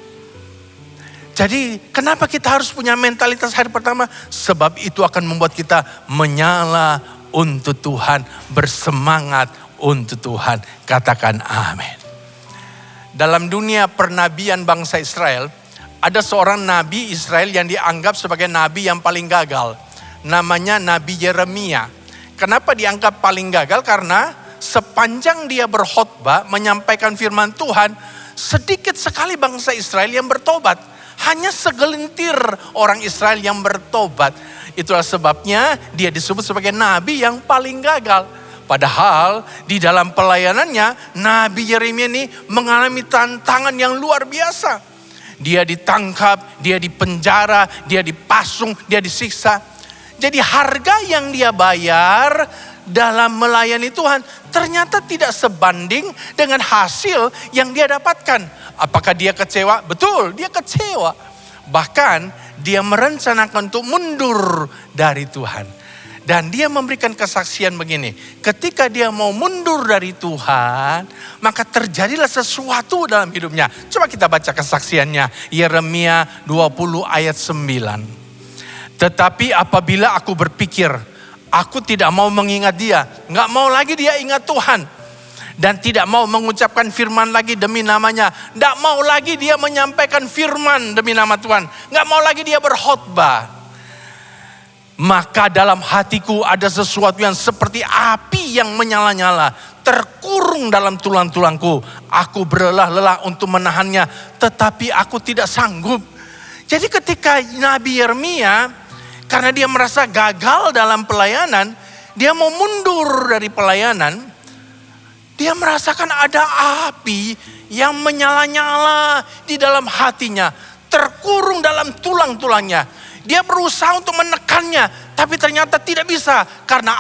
Jadi kenapa kita harus punya mentalitas hari pertama? Sebab itu akan membuat kita menyala untuk Tuhan, bersemangat untuk Tuhan. Katakan amin. Dalam dunia pernabian bangsa Israel, ada seorang nabi Israel yang dianggap sebagai nabi yang paling gagal. Namanya Nabi Yeremia. Kenapa dianggap paling gagal? Karena sepanjang dia berkhotbah menyampaikan firman Tuhan, sedikit sekali bangsa Israel yang bertobat. Hanya segelintir orang Israel yang bertobat. Itulah sebabnya dia disebut sebagai nabi yang paling gagal. Padahal di dalam pelayanannya Nabi Yeremia ini mengalami tantangan yang luar biasa. Dia ditangkap, dia dipenjara, dia dipasung, dia disiksa. Jadi harga yang dia bayar dalam melayani Tuhan ternyata tidak sebanding dengan hasil yang dia dapatkan. Apakah dia kecewa? Betul, dia kecewa. Bahkan dia merencanakan untuk mundur dari Tuhan. Dan dia memberikan kesaksian begini. Ketika dia mau mundur dari Tuhan, maka terjadilah sesuatu dalam hidupnya. Coba kita baca kesaksiannya. Yeremia 20 ayat 9. Tetapi apabila aku berpikir, aku tidak mau mengingat dia. Nggak mau lagi dia ingat Tuhan. Dan tidak mau mengucapkan firman lagi demi namanya. Tidak mau lagi dia menyampaikan firman demi nama Tuhan. Nggak mau lagi dia berkhotbah. Maka dalam hatiku ada sesuatu yang seperti api yang menyala-nyala. Terkurung dalam tulang-tulangku. Aku berlelah-lelah untuk menahannya. Tetapi aku tidak sanggup. Jadi ketika Nabi Yeremia, karena dia merasa gagal dalam pelayanan, dia mau mundur dari pelayanan. Dia merasakan ada api yang menyala-nyala di dalam hatinya. Terkurung dalam tulang-tulangnya. Dia berusaha untuk menekannya. Tapi ternyata tidak bisa. Karena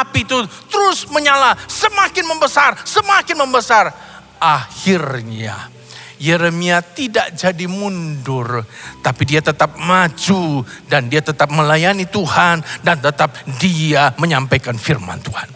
api itu terus menyala. Semakin membesar, semakin membesar. Akhirnya Yeremia tidak jadi mundur. Tapi dia tetap maju. Dan dia tetap melayani Tuhan. Dan tetap dia menyampaikan firman Tuhan.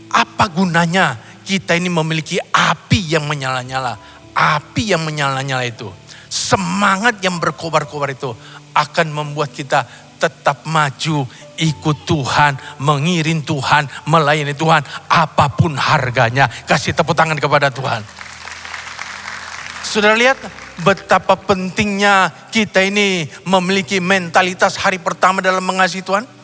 Apa gunanya kita ini memiliki api yang menyala-nyala? Api yang menyala-nyala itu, semangat yang berkobar-kobar itu akan membuat kita tetap maju, ikut Tuhan, mengiring Tuhan, melayani Tuhan, apapun harganya. Kasih tepuk tangan kepada Tuhan. Saudara lihat betapa pentingnya kita ini memiliki mentalitas hari pertama dalam mengasihi Tuhan.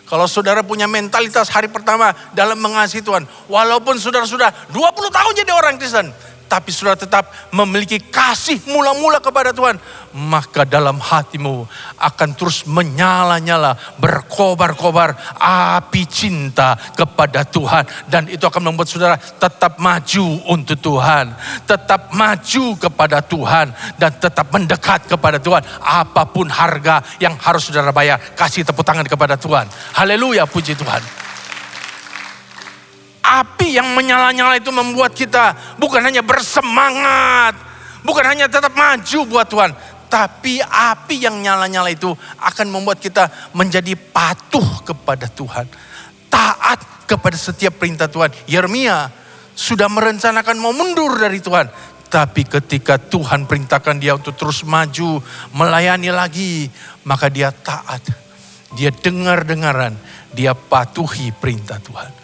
Kalau saudara punya mentalitas hari pertama dalam mengasihi Tuhan. Walaupun saudara sudah 20 tahun jadi orang Kristen. Tapi saudara tetap memiliki kasih mula-mula kepada Tuhan. Maka dalam hatimu akan terus menyala-nyala, berkobar-kobar api cinta kepada Tuhan. Dan itu akan membuat saudara tetap maju untuk Tuhan. Tetap maju kepada Tuhan. Dan tetap mendekat kepada Tuhan. Apapun harga yang harus saudara bayar. Kasih tepuk tangan kepada Tuhan. Haleluya, puji Tuhan. Api yang menyala-nyala itu membuat kita bukan hanya bersemangat, bukan hanya tetap maju buat Tuhan, tapi api yang nyala-nyala itu akan membuat kita menjadi patuh kepada Tuhan, taat kepada setiap perintah Tuhan. Yeremia sudah merencanakan mau mundur dari Tuhan, tapi ketika Tuhan perintahkan dia untuk terus maju, melayani lagi, maka dia taat, dia dengar-dengaran, dia patuhi perintah Tuhan.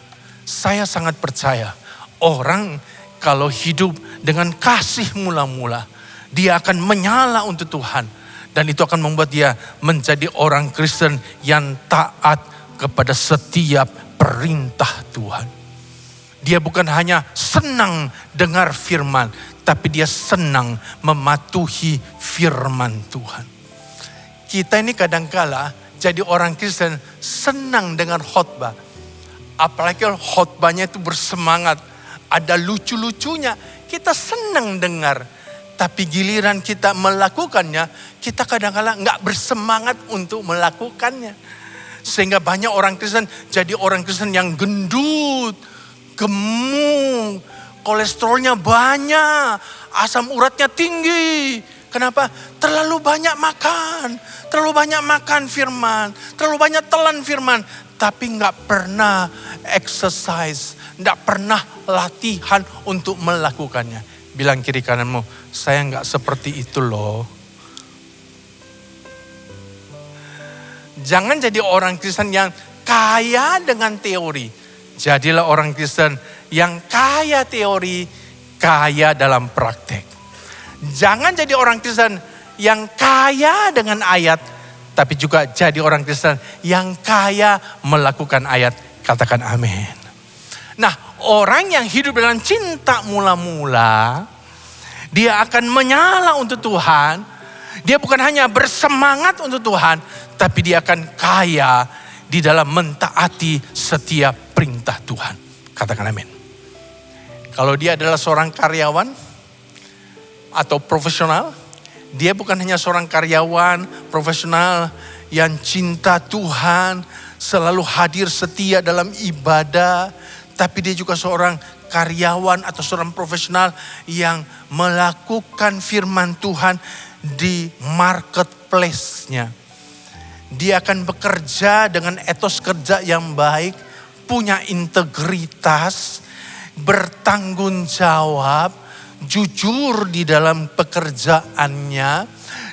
Saya sangat percaya orang kalau hidup dengan kasih mula-mula, dia akan menyala untuk Tuhan. Dan itu akan membuat dia menjadi orang Kristen yang taat kepada setiap perintah Tuhan. Dia bukan hanya senang dengar firman, tapi dia senang mematuhi firman Tuhan. Kita ini kadangkala jadi orang Kristen senang dengan khotbah. Apalagi khotbahnya itu bersemangat, ada lucu-lucunya, kita senang dengar. Tapi giliran kita melakukannya, kita kadang-kadang nggak bersemangat untuk melakukannya. Sehingga banyak orang Kristen jadi orang Kristen yang gendut, gemuk, kolesterolnya banyak, asam uratnya tinggi. Kenapa? Terlalu banyak makan firman, terlalu banyak telan firman. Tapi nggak pernah exercise, nggak pernah latihan untuk melakukannya. Bilang kiri kananmu, saya nggak seperti itu loh. Jangan jadi orang Kristen yang kaya dengan teori. Jadilah orang Kristen yang kaya teori, kaya dalam praktek. Jangan jadi orang Kristen yang kaya dengan ayat, tapi juga jadi orang Kristen yang kaya melakukan ayat. Katakan amin. Nah, orang yang hidup dalam cinta mula-mula, dia akan menyala untuk Tuhan. Dia bukan hanya bersemangat untuk Tuhan, tapi dia akan kaya di dalam mentaati setiap perintah Tuhan. Katakan amin. Kalau dia adalah seorang karyawan atau profesional, dia bukan hanya seorang karyawan profesional yang cinta Tuhan, selalu hadir setia dalam ibadah, tapi dia juga seorang karyawan atau seorang profesional yang melakukan firman Tuhan di marketplace-nya. Dia akan bekerja dengan etos kerja yang baik, punya integritas, bertanggung jawab, jujur di dalam pekerjaannya,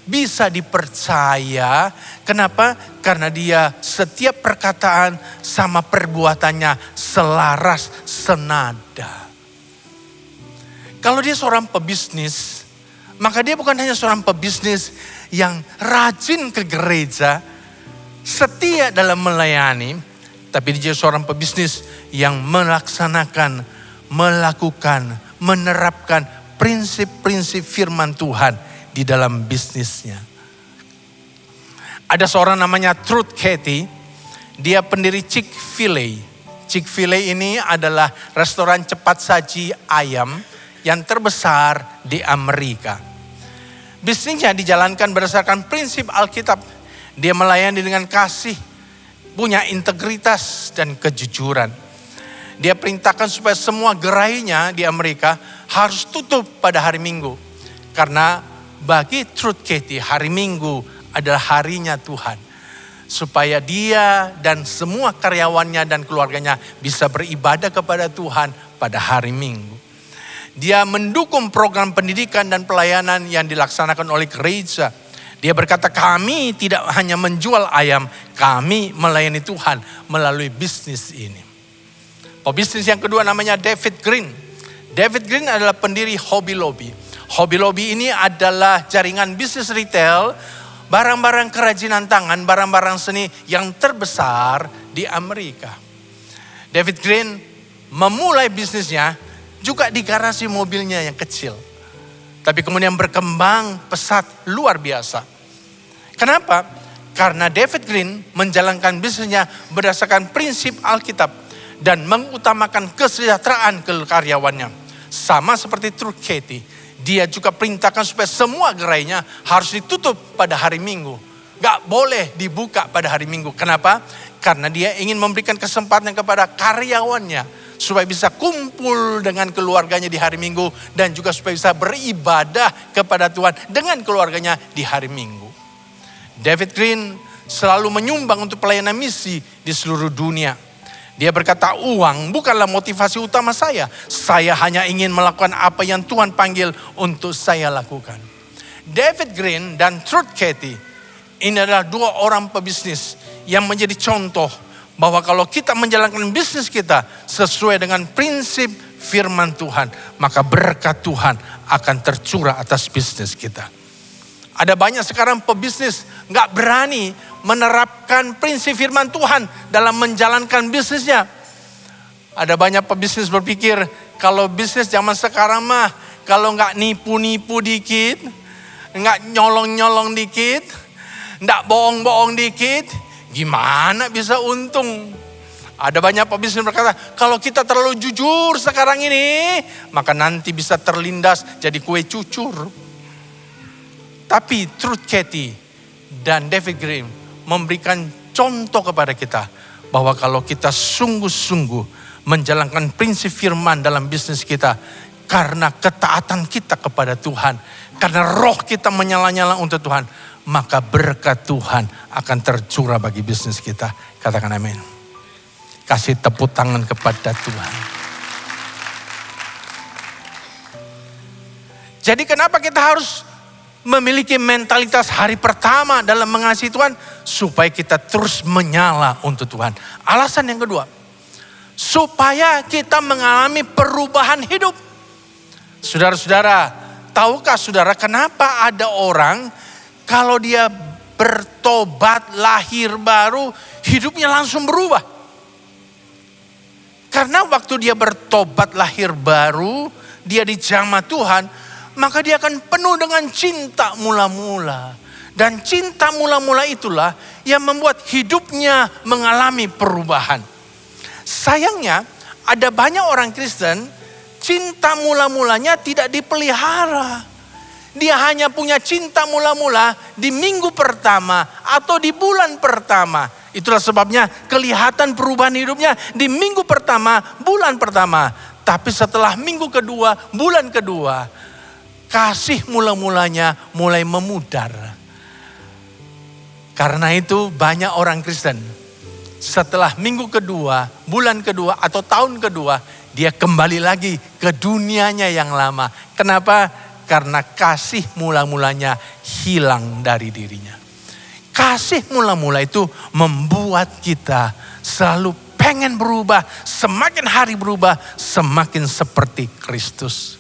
bisa dipercaya. Kenapa? Karena dia setiap perkataan sama perbuatannya selaras, senada. Kalau dia seorang pebisnis, maka dia bukan hanya seorang pebisnis yang rajin ke gereja, setia dalam melayani, tapi dia seorang pebisnis yang melaksanakan, melakukan, menerapkan prinsip-prinsip firman Tuhan di dalam bisnisnya. Ada seorang namanya Truth Cathy, dia pendiri Chick-fil-A. Chick-fil-A ini adalah restoran cepat saji ayam yang terbesar di Amerika. Bisnisnya dijalankan berdasarkan prinsip Alkitab. Dia melayani dengan kasih, punya integritas dan kejujuran. Dia perintahkan supaya semua gerainya di Amerika harus tutup pada hari Minggu. Karena bagi Truth Cathy, hari Minggu adalah harinya Tuhan. Supaya dia dan semua karyawannya dan keluarganya bisa beribadah kepada Tuhan pada hari Minggu. Dia mendukung program pendidikan dan pelayanan yang dilaksanakan oleh gereja. Dia berkata, kami tidak hanya menjual ayam, kami melayani Tuhan melalui bisnis ini. Pebisnis yang kedua namanya David Green. David Green adalah pendiri Hobby Lobby. Hobby Lobby ini adalah jaringan bisnis retail, barang-barang kerajinan tangan, barang-barang seni yang terbesar di Amerika. David Green memulai bisnisnya juga di garasi mobilnya yang kecil. Tapi kemudian berkembang pesat luar biasa. Kenapa? Karena David Green menjalankan bisnisnya berdasarkan prinsip Alkitab dan mengutamakan kesejahteraan karyawannya. Sama seperti Truth Cathy, dia juga perintahkan supaya semua gerainya harus ditutup pada hari Minggu. Gak boleh dibuka pada hari Minggu. Kenapa? Karena dia ingin memberikan kesempatan kepada karyawannya supaya bisa kumpul dengan keluarganya di hari Minggu dan juga supaya bisa beribadah kepada Tuhan dengan keluarganya di hari Minggu. David Green selalu menyumbang untuk pelayanan misi di seluruh dunia. Dia berkata, uang bukanlah motivasi utama saya. Saya hanya ingin melakukan apa yang Tuhan panggil untuk saya lakukan. David Green dan Truth Cathy ini adalah dua orang pebisnis yang menjadi contoh bahwa kalau kita menjalankan bisnis kita sesuai dengan prinsip firman Tuhan, maka berkat Tuhan akan tercurah atas bisnis kita. Ada banyak sekarang pebisnis gak berani menerapkan prinsip firman Tuhan dalam menjalankan bisnisnya. Ada banyak pebisnis berpikir kalau bisnis zaman sekarang mah kalau gak nipu-nipu dikit, gak nyolong-nyolong dikit, gak bohong-bohong dikit, gimana bisa untung? Ada banyak pebisnis berkata, kalau kita terlalu jujur sekarang ini, maka nanti bisa terlindas jadi kue cucur. Tapi Truth Cathy dan David Green memberikan contoh kepada kita bahwa kalau kita sungguh-sungguh menjalankan prinsip firman dalam bisnis kita, karena ketaatan kita kepada Tuhan, karena roh kita menyala-nyala untuk Tuhan, maka berkat Tuhan akan tercurah bagi bisnis kita. Katakan amin. Kasih tepuk tangan kepada Tuhan. Jadi kenapa kita harus memiliki mentalitas hari pertama dalam mengasihi Tuhan, supaya kita terus menyala untuk Tuhan. Alasan yang kedua, supaya kita mengalami perubahan hidup. Saudara-saudara, tahukah saudara kenapa ada orang kalau dia bertobat lahir baru, hidupnya langsung berubah? Karena waktu dia bertobat lahir baru, dia dijamah Tuhan, maka dia akan penuh dengan cinta mula-mula. Dan cinta mula-mula itulah yang membuat hidupnya mengalami perubahan. Sayangnya ada banyak orang Kristen, cinta mula-mulanya tidak dipelihara. Dia hanya punya cinta mula-mula di minggu pertama atau di bulan pertama. Itulah sebabnya kelihatan perubahan hidupnya di minggu pertama, bulan pertama. Tapi setelah minggu kedua, bulan kedua, kasih mula-mulanya mulai memudar. Karena itu banyak orang Kristen setelah minggu kedua, bulan kedua atau tahun kedua, dia kembali lagi ke dunianya yang lama. Kenapa? Karena kasih mula-mulanya hilang dari dirinya. Kasih mula-mula itu membuat kita selalu pengen berubah. Semakin hari berubah, semakin seperti Kristus.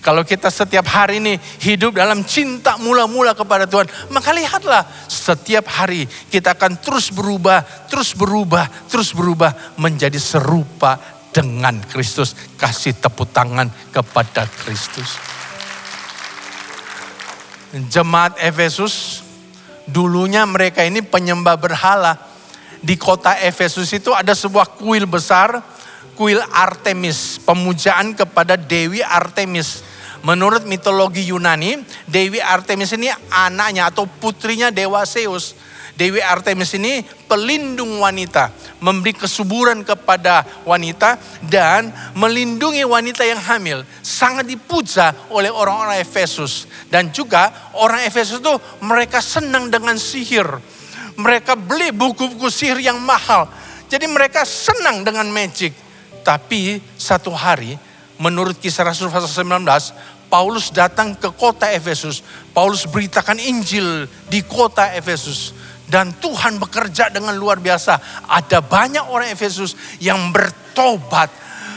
Kalau kita setiap hari ini hidup dalam cinta mula-mula kepada Tuhan, maka lihatlah setiap hari kita akan terus berubah, terus berubah, terus berubah menjadi serupa dengan Kristus. Kasih tepuk tangan kepada Kristus. Jemaat Efesus, dulunya mereka ini penyembah berhala. Di kota Efesus itu ada sebuah kuil besar, kuil Artemis, pemujaan kepada Dewi Artemis. Menurut mitologi Yunani, Dewi Artemis ini anaknya atau putrinya Dewa Zeus. Dewi Artemis ini pelindung wanita, memberi kesuburan kepada wanita dan melindungi wanita yang hamil. Sangat dipuja oleh orang-orang Efesus. Dan juga orang Efesus itu mereka senang dengan sihir. Mereka beli buku-buku sihir yang mahal. Jadi mereka senang dengan magic. Tapi satu hari, menurut Kisah Rasul pasal 19, Paulus datang ke kota Efesus. Paulus beritakan Injil di kota Efesus. Dan Tuhan bekerja dengan luar biasa. Ada banyak orang Efesus yang bertobat.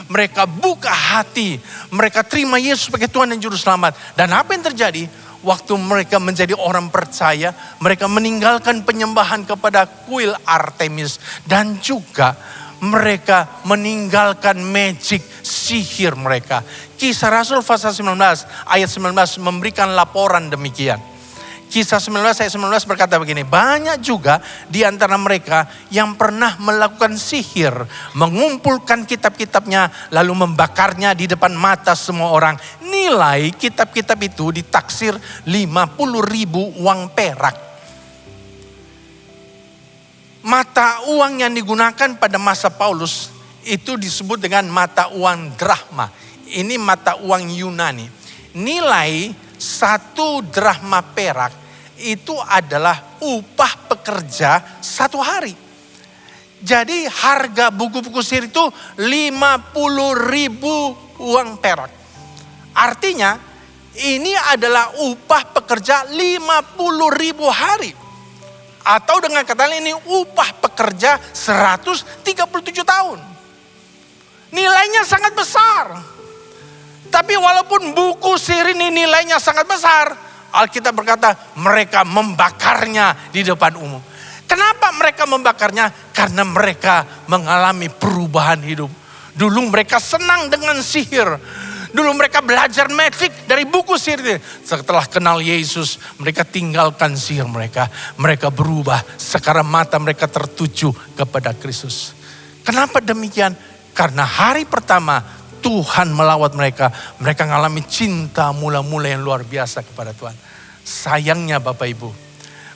Mereka buka hati. Mereka terima Yesus sebagai Tuhan dan Juru Selamat. Dan apa yang terjadi? Waktu mereka menjadi orang percaya, mereka meninggalkan penyembahan kepada kuil Artemis. Dan juga mereka meninggalkan magic, sihir mereka. Kisah Rasul pasal 19 ayat 19 memberikan laporan demikian. Kisah 19 ayat 19 berkata begini, banyak juga di antara mereka yang pernah melakukan sihir, mengumpulkan kitab-kitabnya lalu membakarnya di depan mata semua orang. Nilai kitab-kitab itu ditaksir 50.000 uang perak. Mata uang yang digunakan pada masa Paulus itu disebut dengan mata uang drachma. Ini mata uang Yunani. Nilai 1 drachma perak itu adalah upah pekerja 1 hari. Jadi harga buku-buku sihir itu 50.000 uang perak. Artinya ini adalah upah pekerja 50.000 hari. Atau dengan kata lain ini upah pekerja 137 tahun. Nilainya sangat besar. Tapi walaupun buku sihir ini nilainya sangat besar, Alkitab berkata mereka membakarnya di depan umum. Kenapa mereka membakarnya? Karena mereka mengalami perubahan hidup. Dulu mereka senang dengan sihir. Dulu mereka belajar magic dari buku sihir. Setelah kenal Yesus, mereka tinggalkan sihir mereka. Mereka berubah. Sekarang mata mereka tertuju kepada Kristus. Kenapa demikian? Karena hari pertama Tuhan melawat mereka. Mereka mengalami cinta mula-mula yang luar biasa kepada Tuhan. Sayangnya Bapak Ibu,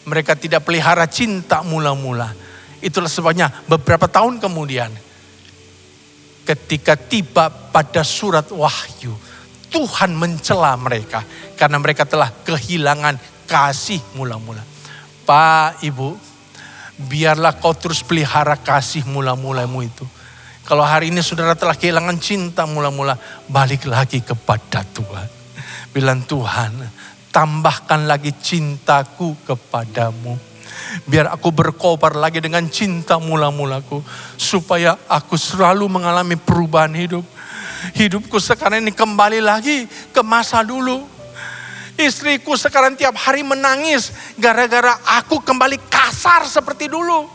mereka tidak pelihara cinta mula-mula. Itulah sebabnya beberapa tahun kemudian, ketika tiba pada surat Wahyu, Tuhan mencela mereka karena mereka telah kehilangan kasih mula-mula. Pak, Ibu, biarlah kau terus pelihara kasih mula-mulamu itu. Kalau hari ini saudara telah kehilangan cinta mula-mula, balik lagi kepada Tuhan. Bilang, Tuhan, tambahkan lagi cintaku kepadamu. Biar aku berkobar lagi dengan cinta mula-mulaku. Supaya aku selalu mengalami perubahan hidup. Hidupku sekarang ini kembali lagi ke masa dulu. Istriku sekarang tiap hari menangis gara-gara aku kembali kasar seperti dulu.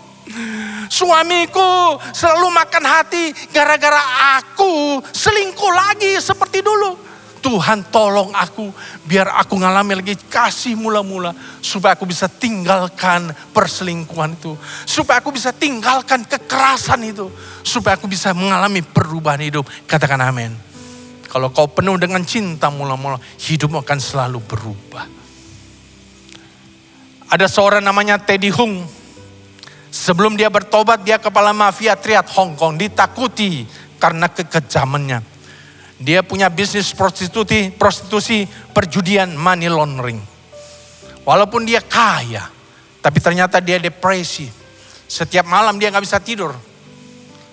Suamiku selalu makan hati gara-gara aku selingkuh lagi seperti dulu. Tuhan tolong aku biar aku ngalami lagi kasih mula-mula. Supaya aku bisa tinggalkan perselingkuhan itu. Supaya aku bisa tinggalkan kekerasan itu. Supaya aku bisa mengalami perubahan hidup. Katakan amin. Kalau kau penuh dengan cinta mula-mula, hidupmu akan selalu berubah. Ada seorang namanya Teddy Hung. Sebelum dia bertobat, dia kepala mafia triad Hong Kong. Ditakuti karena kekejamannya. Dia punya bisnis prostitusi, perjudian, money laundering. Walaupun dia kaya, tapi ternyata dia depresi. Setiap malam dia gak bisa tidur.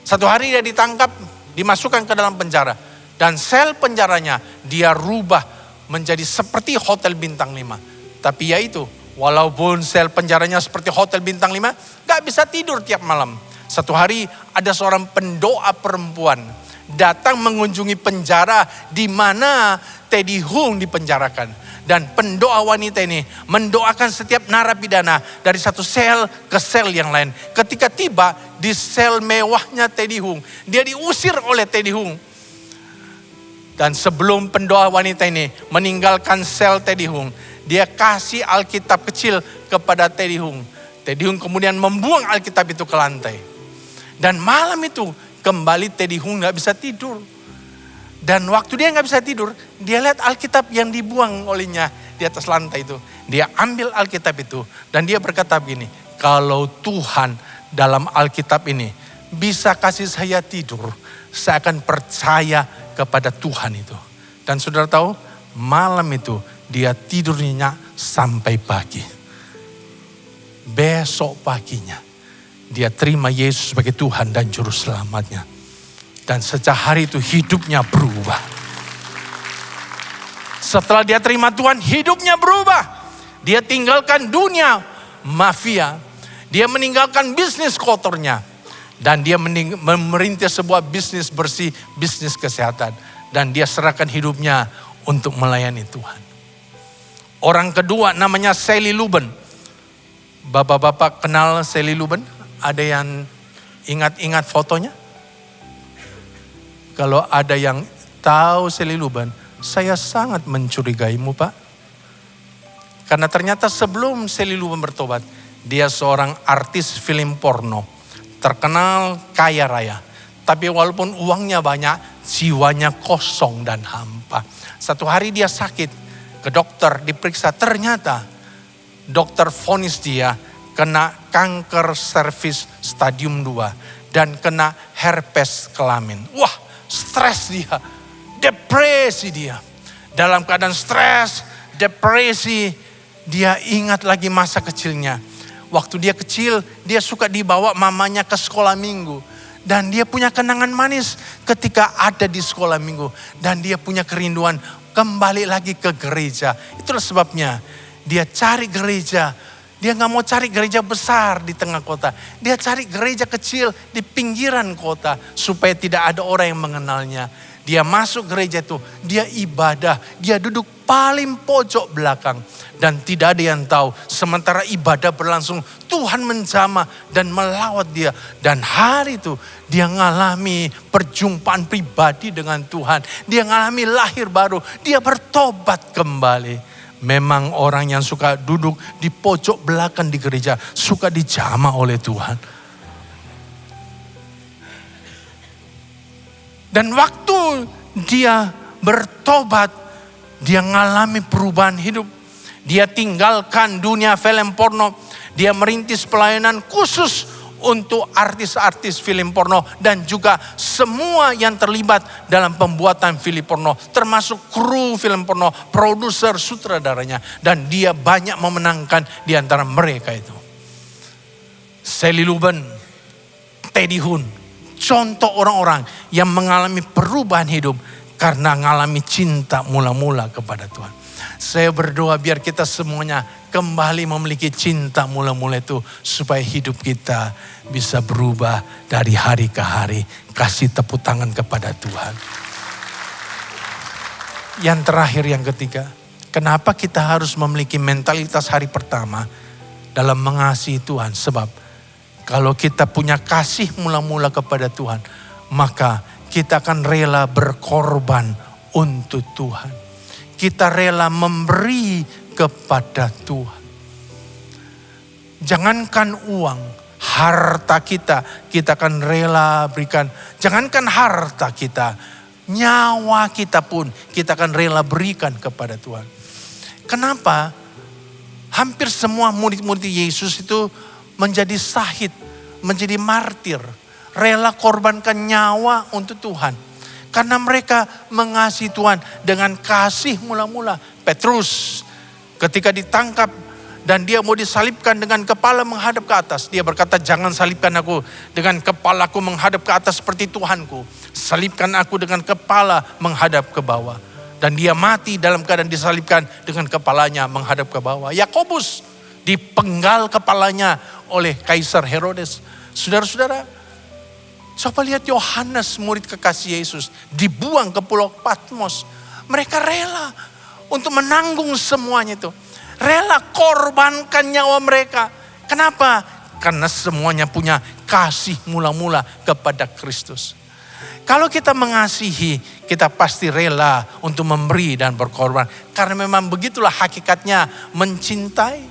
Satu hari dia ditangkap, dimasukkan ke dalam penjara. Dan sel penjaranya dia rubah menjadi seperti hotel bintang 5. Tapi ya itu, walaupun sel penjaranya seperti hotel bintang 5, gak bisa tidur tiap malam. Satu hari ada seorang pendoa perempuan datang mengunjungi penjara di mana Teddy Hung dipenjarakan. Dan pendoa wanita ini mendoakan setiap narapidana dari satu sel ke sel yang lain. Ketika tiba di sel mewahnya Teddy Hung, dia diusir oleh Teddy Hung. Dan sebelum pendoa wanita ini meninggalkan sel Teddy Hung, dia kasih Alkitab kecil kepada Teddy Hung. Teddy Hung kemudian membuang Alkitab itu ke lantai. Dan malam itu kembali Teddy Hung gak bisa tidur. Dan waktu dia gak bisa tidur, dia lihat Alkitab yang dibuang olehnya di atas lantai itu. Dia ambil Alkitab itu dan dia berkata begini, kalau Tuhan dalam Alkitab ini bisa kasih saya tidur, saya akan percaya kepada Tuhan itu. Dan saudara tahu, malam itu dia tidur nyenyak sampai pagi. Besok paginya dia terima Yesus sebagai Tuhan dan Juru Selamatnya. Dan sejak hari itu hidupnya berubah. Setelah dia terima Tuhan, hidupnya berubah. Dia tinggalkan dunia mafia. Dia meninggalkan bisnis kotornya. Dan dia merintis sebuah bisnis bersih, bisnis kesehatan. Dan dia serahkan hidupnya untuk melayani Tuhan. Orang kedua namanya Sally Luben. Bapak-bapak kenal Sally Luben? Ada yang ingat-ingat fotonya? Kalau ada yang tahu Sally Luben, saya sangat mencurigaimu, Pak. Karena ternyata sebelum Sally Luben bertobat, dia seorang artis film porno. Terkenal kaya raya. Tapi walaupun uangnya banyak, jiwanya kosong dan hampa. Satu hari dia sakit, ke dokter diperiksa, ternyata dokter vonis dia kena kanker serviks stadium 2 dan kena herpes kelamin. Wah, stres dia, depresi dia. Dalam keadaan stres, depresi, dia ingat lagi masa kecilnya. Waktu dia kecil, dia suka dibawa mamanya ke sekolah minggu. Dan dia punya kenangan manis ketika ada di sekolah minggu. Dan dia punya kerinduan kembali lagi ke gereja. Itulah sebabnya dia cari gereja. Dia gak mau cari gereja besar di tengah kota. Dia cari gereja kecil di pinggiran kota. Supaya tidak ada orang yang mengenalnya. Dia masuk gereja itu, dia ibadah. Dia duduk paling pojok belakang. Dan tidak ada yang tahu. Sementara ibadah berlangsung, Tuhan menjamah dan melawat dia. Dan hari itu dia ngalami perjumpaan pribadi dengan Tuhan. Dia ngalami lahir baru. Dia bertobat kembali. Memang orang yang suka duduk di pojok belakang di gereja suka dijamah oleh Tuhan. Dan waktu dia bertobat, dia ngalami perubahan hidup. Dia tinggalkan dunia film porno. Dia merintis pelayanan khusus untuk artis-artis film porno dan juga semua yang terlibat dalam pembuatan film porno, termasuk kru film porno, produser, sutradaranya, dan dia banyak memenangkan di antara mereka itu. Sally Luben, Teddy Hung, contoh orang-orang yang mengalami perubahan hidup karena mengalami cinta mula-mula kepada Tuhan. Saya berdoa biar kita semuanya kembali memiliki cinta mula-mula itu. Supaya hidup kita bisa berubah dari hari ke hari. Kasih tepuk tangan kepada Tuhan. Yang terakhir, yang ketiga. Kenapa kita harus memiliki mentalitas hari pertama dalam mengasihi Tuhan? Sebab kalau kita punya kasih mula-mula kepada Tuhan, maka kita akan rela berkorban untuk Tuhan. Kita rela memberi kepada Tuhan. Jangankan uang, harta kita akan rela berikan. Jangankan harta kita, nyawa kita pun kita akan rela berikan kepada Tuhan. Kenapa? Hampir semua murid-murid Yesus itu menjadi syahid, menjadi martir. Rela korbankan nyawa untuk Tuhan. Karena mereka mengasihi Tuhan dengan kasih mula-mula. Petrus ketika ditangkap dan dia mau disalibkan dengan kepala menghadap ke atas. Dia berkata, jangan salibkan aku dengan kepalaku menghadap ke atas seperti Tuhanku. Salibkan aku dengan kepala menghadap ke bawah. Dan dia mati dalam keadaan disalibkan dengan kepalanya menghadap ke bawah. Yakobus dipenggal kepalanya oleh Kaisar Herodes. Saudara-saudara, coba lihat Yohanes, murid kekasih Yesus, dibuang ke Pulau Patmos. Mereka rela untuk menanggung semuanya itu. Rela korbankan nyawa mereka. Kenapa? Karena semuanya punya kasih mula-mula kepada Kristus. Kalau kita mengasihi, kita pasti rela untuk memberi dan berkorban. Karena memang begitulah hakikatnya mencintai.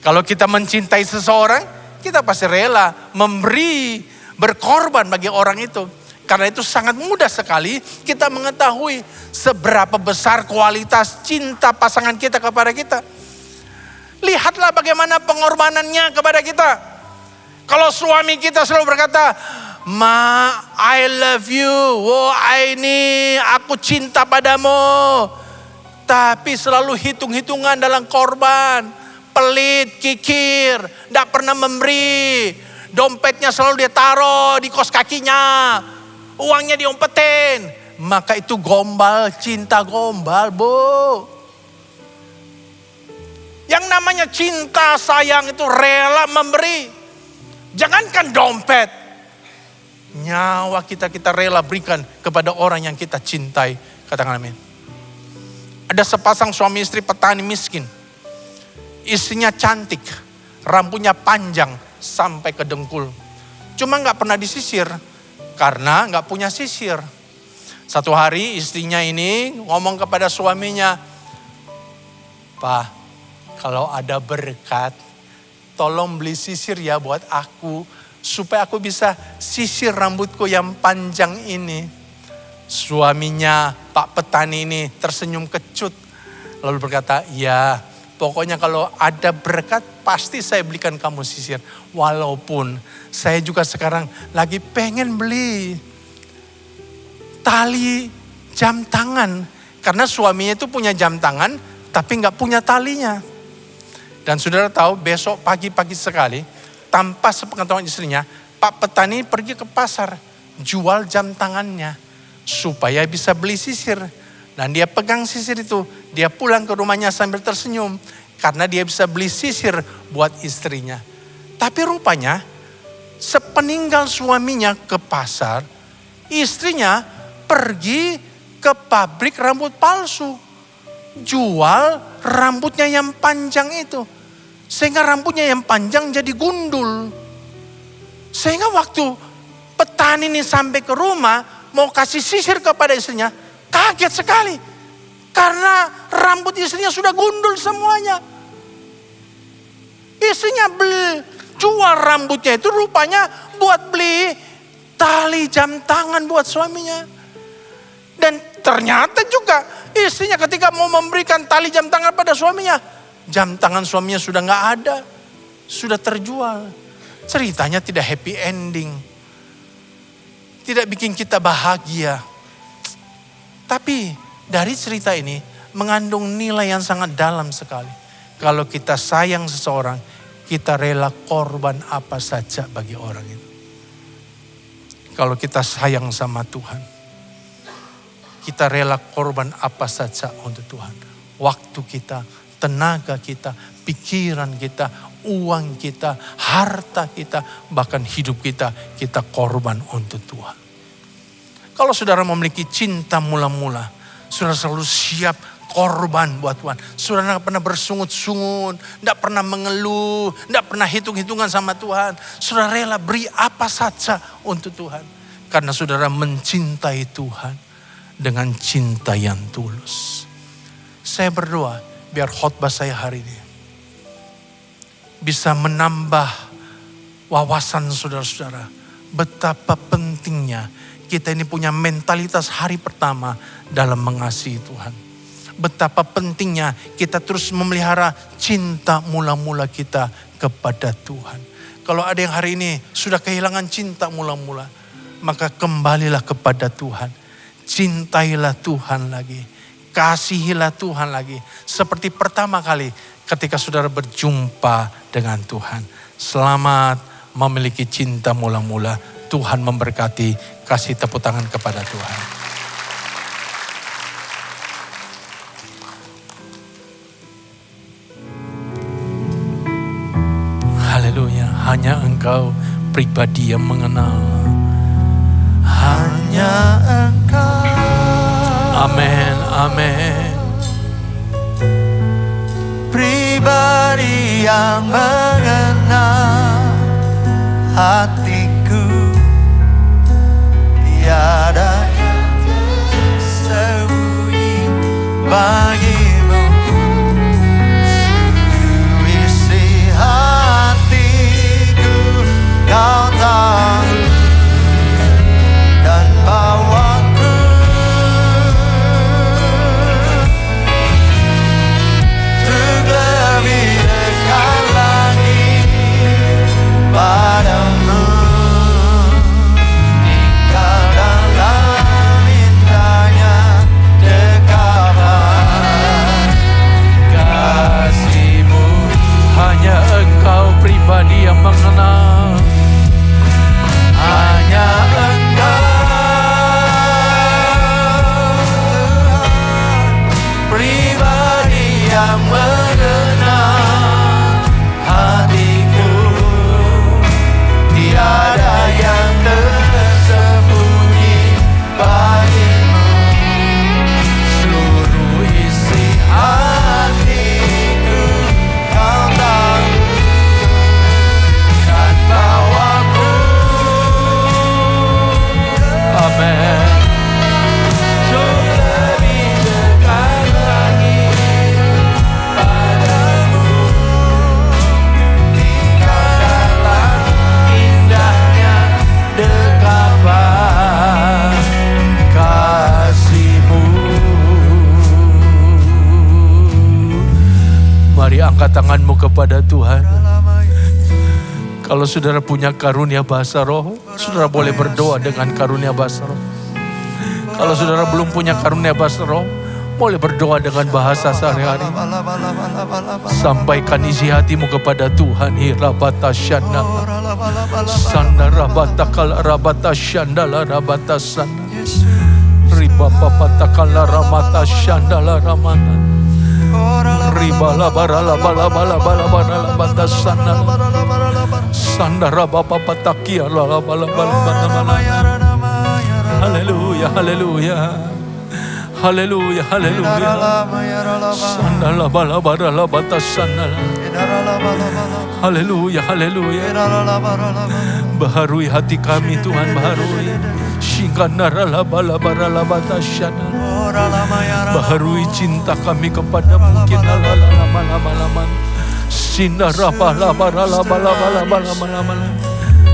Kalau kita mencintai seseorang, kita pasti rela memberi, berkorban bagi orang itu. Karena itu sangat mudah sekali kita mengetahui seberapa besar kualitas cinta pasangan kita kepada kita. Lihatlah bagaimana pengorbanannya kepada kita. Kalau suami kita selalu berkata, Ma, I love you. Oh, aku cinta padamu. Tapi selalu hitung-hitungan dalam korban. Pelit, kikir, tidak pernah memberi. Dompetnya selalu dia taruh di kos kakinya. Uangnya diumpetin. Maka itu gombal, cinta gombal, Bu. Yang namanya cinta sayang itu rela memberi. Jangankan dompet. Nyawa kita rela berikan kepada orang yang kita cintai. Katakan amin. Ada sepasang suami istri petani miskin. Istrinya cantik. Rambutnya panjang sampai ke dengkul. Cuma gak pernah disisir. Karena gak punya sisir. Satu hari istrinya ini ngomong kepada suaminya. Pak, kalau ada berkat, tolong beli sisir ya buat aku. Supaya aku bisa sisir rambutku yang panjang ini. Suaminya Pak petani ini tersenyum kecut. Lalu berkata, ya pokoknya kalau ada berkat pasti saya belikan kamu sisir. Walaupun saya juga sekarang lagi pengen beli tali jam tangan. Karena suaminya itu punya jam tangan tapi gak punya talinya. Dan saudara tahu besok pagi-pagi sekali tanpa sepengetahuan istrinya, Pak petani pergi ke pasar jual jam tangannya supaya bisa beli sisir. Dan dia pegang sisir itu, dia pulang ke rumahnya sambil tersenyum karena dia bisa beli sisir buat istrinya. Tapi rupanya sepeninggal suaminya ke pasar, istrinya pergi ke pabrik rambut palsu. Jual rambutnya yang panjang itu. Sehingga rambutnya yang panjang jadi gundul. Sehingga waktu petani ini sampai ke rumah mau kasih sisir kepada istrinya, kaget sekali. Karena rambut istrinya sudah gundul semuanya. Istrinya jual rambutnya itu rupanya buat beli tali jam tangan buat suaminya. Dan ternyata juga istrinya ketika mau memberikan tali jam tangan pada suaminya, jam tangan suaminya sudah gak ada, sudah terjual. Ceritanya tidak happy ending, tidak bikin kita bahagia. Tapi dari cerita ini mengandung nilai yang sangat dalam sekali. Kalau kita sayang seseorang, kita rela korban apa saja bagi orang itu. Kalau kita sayang sama Tuhan, kita rela korban apa saja untuk Tuhan. waktu kita, tenaga kita, pikiran kita, uang kita, harta kita, bahkan hidup kita korban untuk Tuhan. Kalau saudara memiliki cinta mula-mula, saudara selalu siap korban buat Tuhan. Saudara tidak pernah bersungut-sungut, tidak pernah mengeluh, tidak pernah hitung-hitungan sama Tuhan. Saudara rela beri apa saja untuk Tuhan. Karena saudara mencintai Tuhan dengan cinta yang tulus. Saya berdoa biar khotbah saya hari ini bisa menambah wawasan saudara-saudara. Betapa pentingnya kita ini punya mentalitas hari pertama dalam mengasihi Tuhan. Betapa pentingnya kita terus memelihara cinta mula-mula kita kepada Tuhan. Kalau ada yang hari ini sudah kehilangan cinta mula-mula, maka kembalilah kepada Tuhan. Cintailah Tuhan lagi. Kasihilah Tuhan lagi. Seperti pertama kali ketika saudara berjumpa dengan Tuhan. Selamat memiliki cinta mula-mula. Tuhan memberkati. Kasih tepuk tangan kepada Tuhan. Haleluya. Hanya Engkau pribadi yang mengenal. Hanya Engkau. Amin, amin. Pribadi yang mengenal hatiku. Tiada yang tersembunyi bagimu. Seluruh isi hatiku Kau tahu. Dan bawaku untuk lebih dekat lagi padamu. Tinggal dalam indahnya dekapan Kasih-Mu hanya Engkau pribadi yang mengenal. hanya Engkau Tuhan, pribadi yang mengenal hatiku. Tiada yang tersembunyi bagimu. Seluruh isi hatiku Kau tahu. Dan bawaku Amin. untuk lebih dekat lagi padamu. Tinggal dalam indahnya dekapan Kasih-Mu. Mari angkat tanganmu kepada Tuhan. Kalau saudara punya karunia bahasa roh, saudara boleh berdoa dengan karunia bahasa roh. Kalau saudara belum punya karunia bahasa roh, boleh berdoa dengan bahasa sehari-hari. Sampaikan isi hatimu kepada Tuhan. Hirabata syanda, sanda rabata kala rabata syanda la rabata sanda. Riba papata kala ramata syanda la ramana. Riba la bara la bala bala bala bala la bata sanda. Sanda rabapa patakia la bala bala bala bala. Haleluya, haleluya. Haleluya, haleluya. Sanda la bala bara la bata sanda. Haleluya, haleluya. Baharui hati kami Tuhan, baharui. Shikandara la bala bara la bata sanda. Baharui cinta kami kepadamu. Kinala la lama lama lama. Sindara bala bara la bala bala bala bala bala.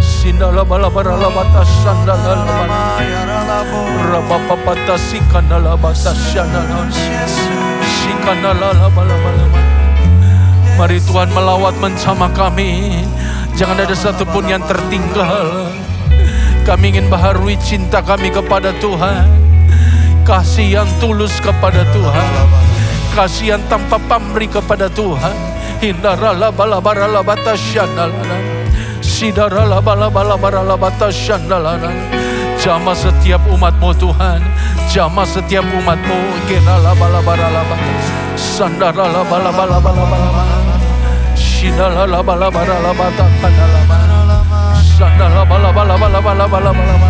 Sindala bala bara la bata sanda la lama. Rabapapata sikandala bata sanda la. Sikandala la bala bala bala. Mari Tuhan melawat bersama kami. Jangan ada satupun yang tertinggal. Kami ingin baharui cinta kami kepada Tuhan. Kasih yang tulus kepada Tuhan. Kasih yang tanpa pamrih kepada Tuhan. Hindarala bala bara la bata shandala. Sidarala bala bala bara la bata shandala. Jamah setiap umat-Mu Tuhan. Jamah setiap umat-Mu. Genala bala bara la bata. Sandala bala bala bala bala. Shindala bala bala bala kadalama. Sandala bala bala bala bala bala bala.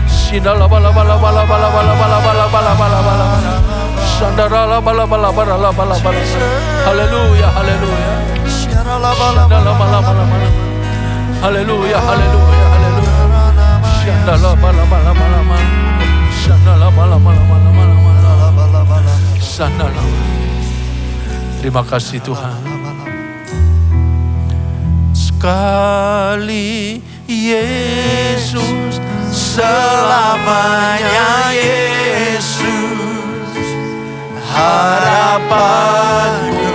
Shindala bala bala bala bala bala bala bala bala bala bala. Sandala bala bala bala bala bala. Haleluya, haleluya. Sandala bala bala bala. Haleluya, haleluya, haleluya. Sandala bala bala bala. Sandala bala bala bala. Sandala. Terima kasih Tuhan. Sekali Yesus, selamanya Yesus, harapanku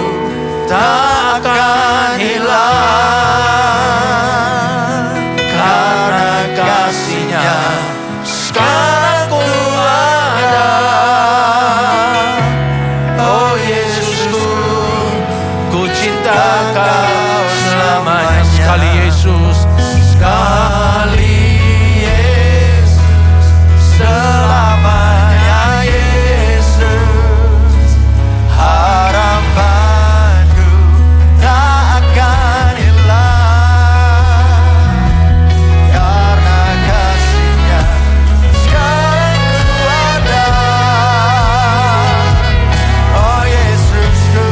takkan hilang, karena kasih-Nya sekarang ku ada. Oh Yesusku, ku cinta Kau selamanya. Sekali Yesus, sekali Yesus, selamanya Yesus, harapanku tak akan hilang, karena kasih-Nya sekarang ku ada. Oh Yesusku,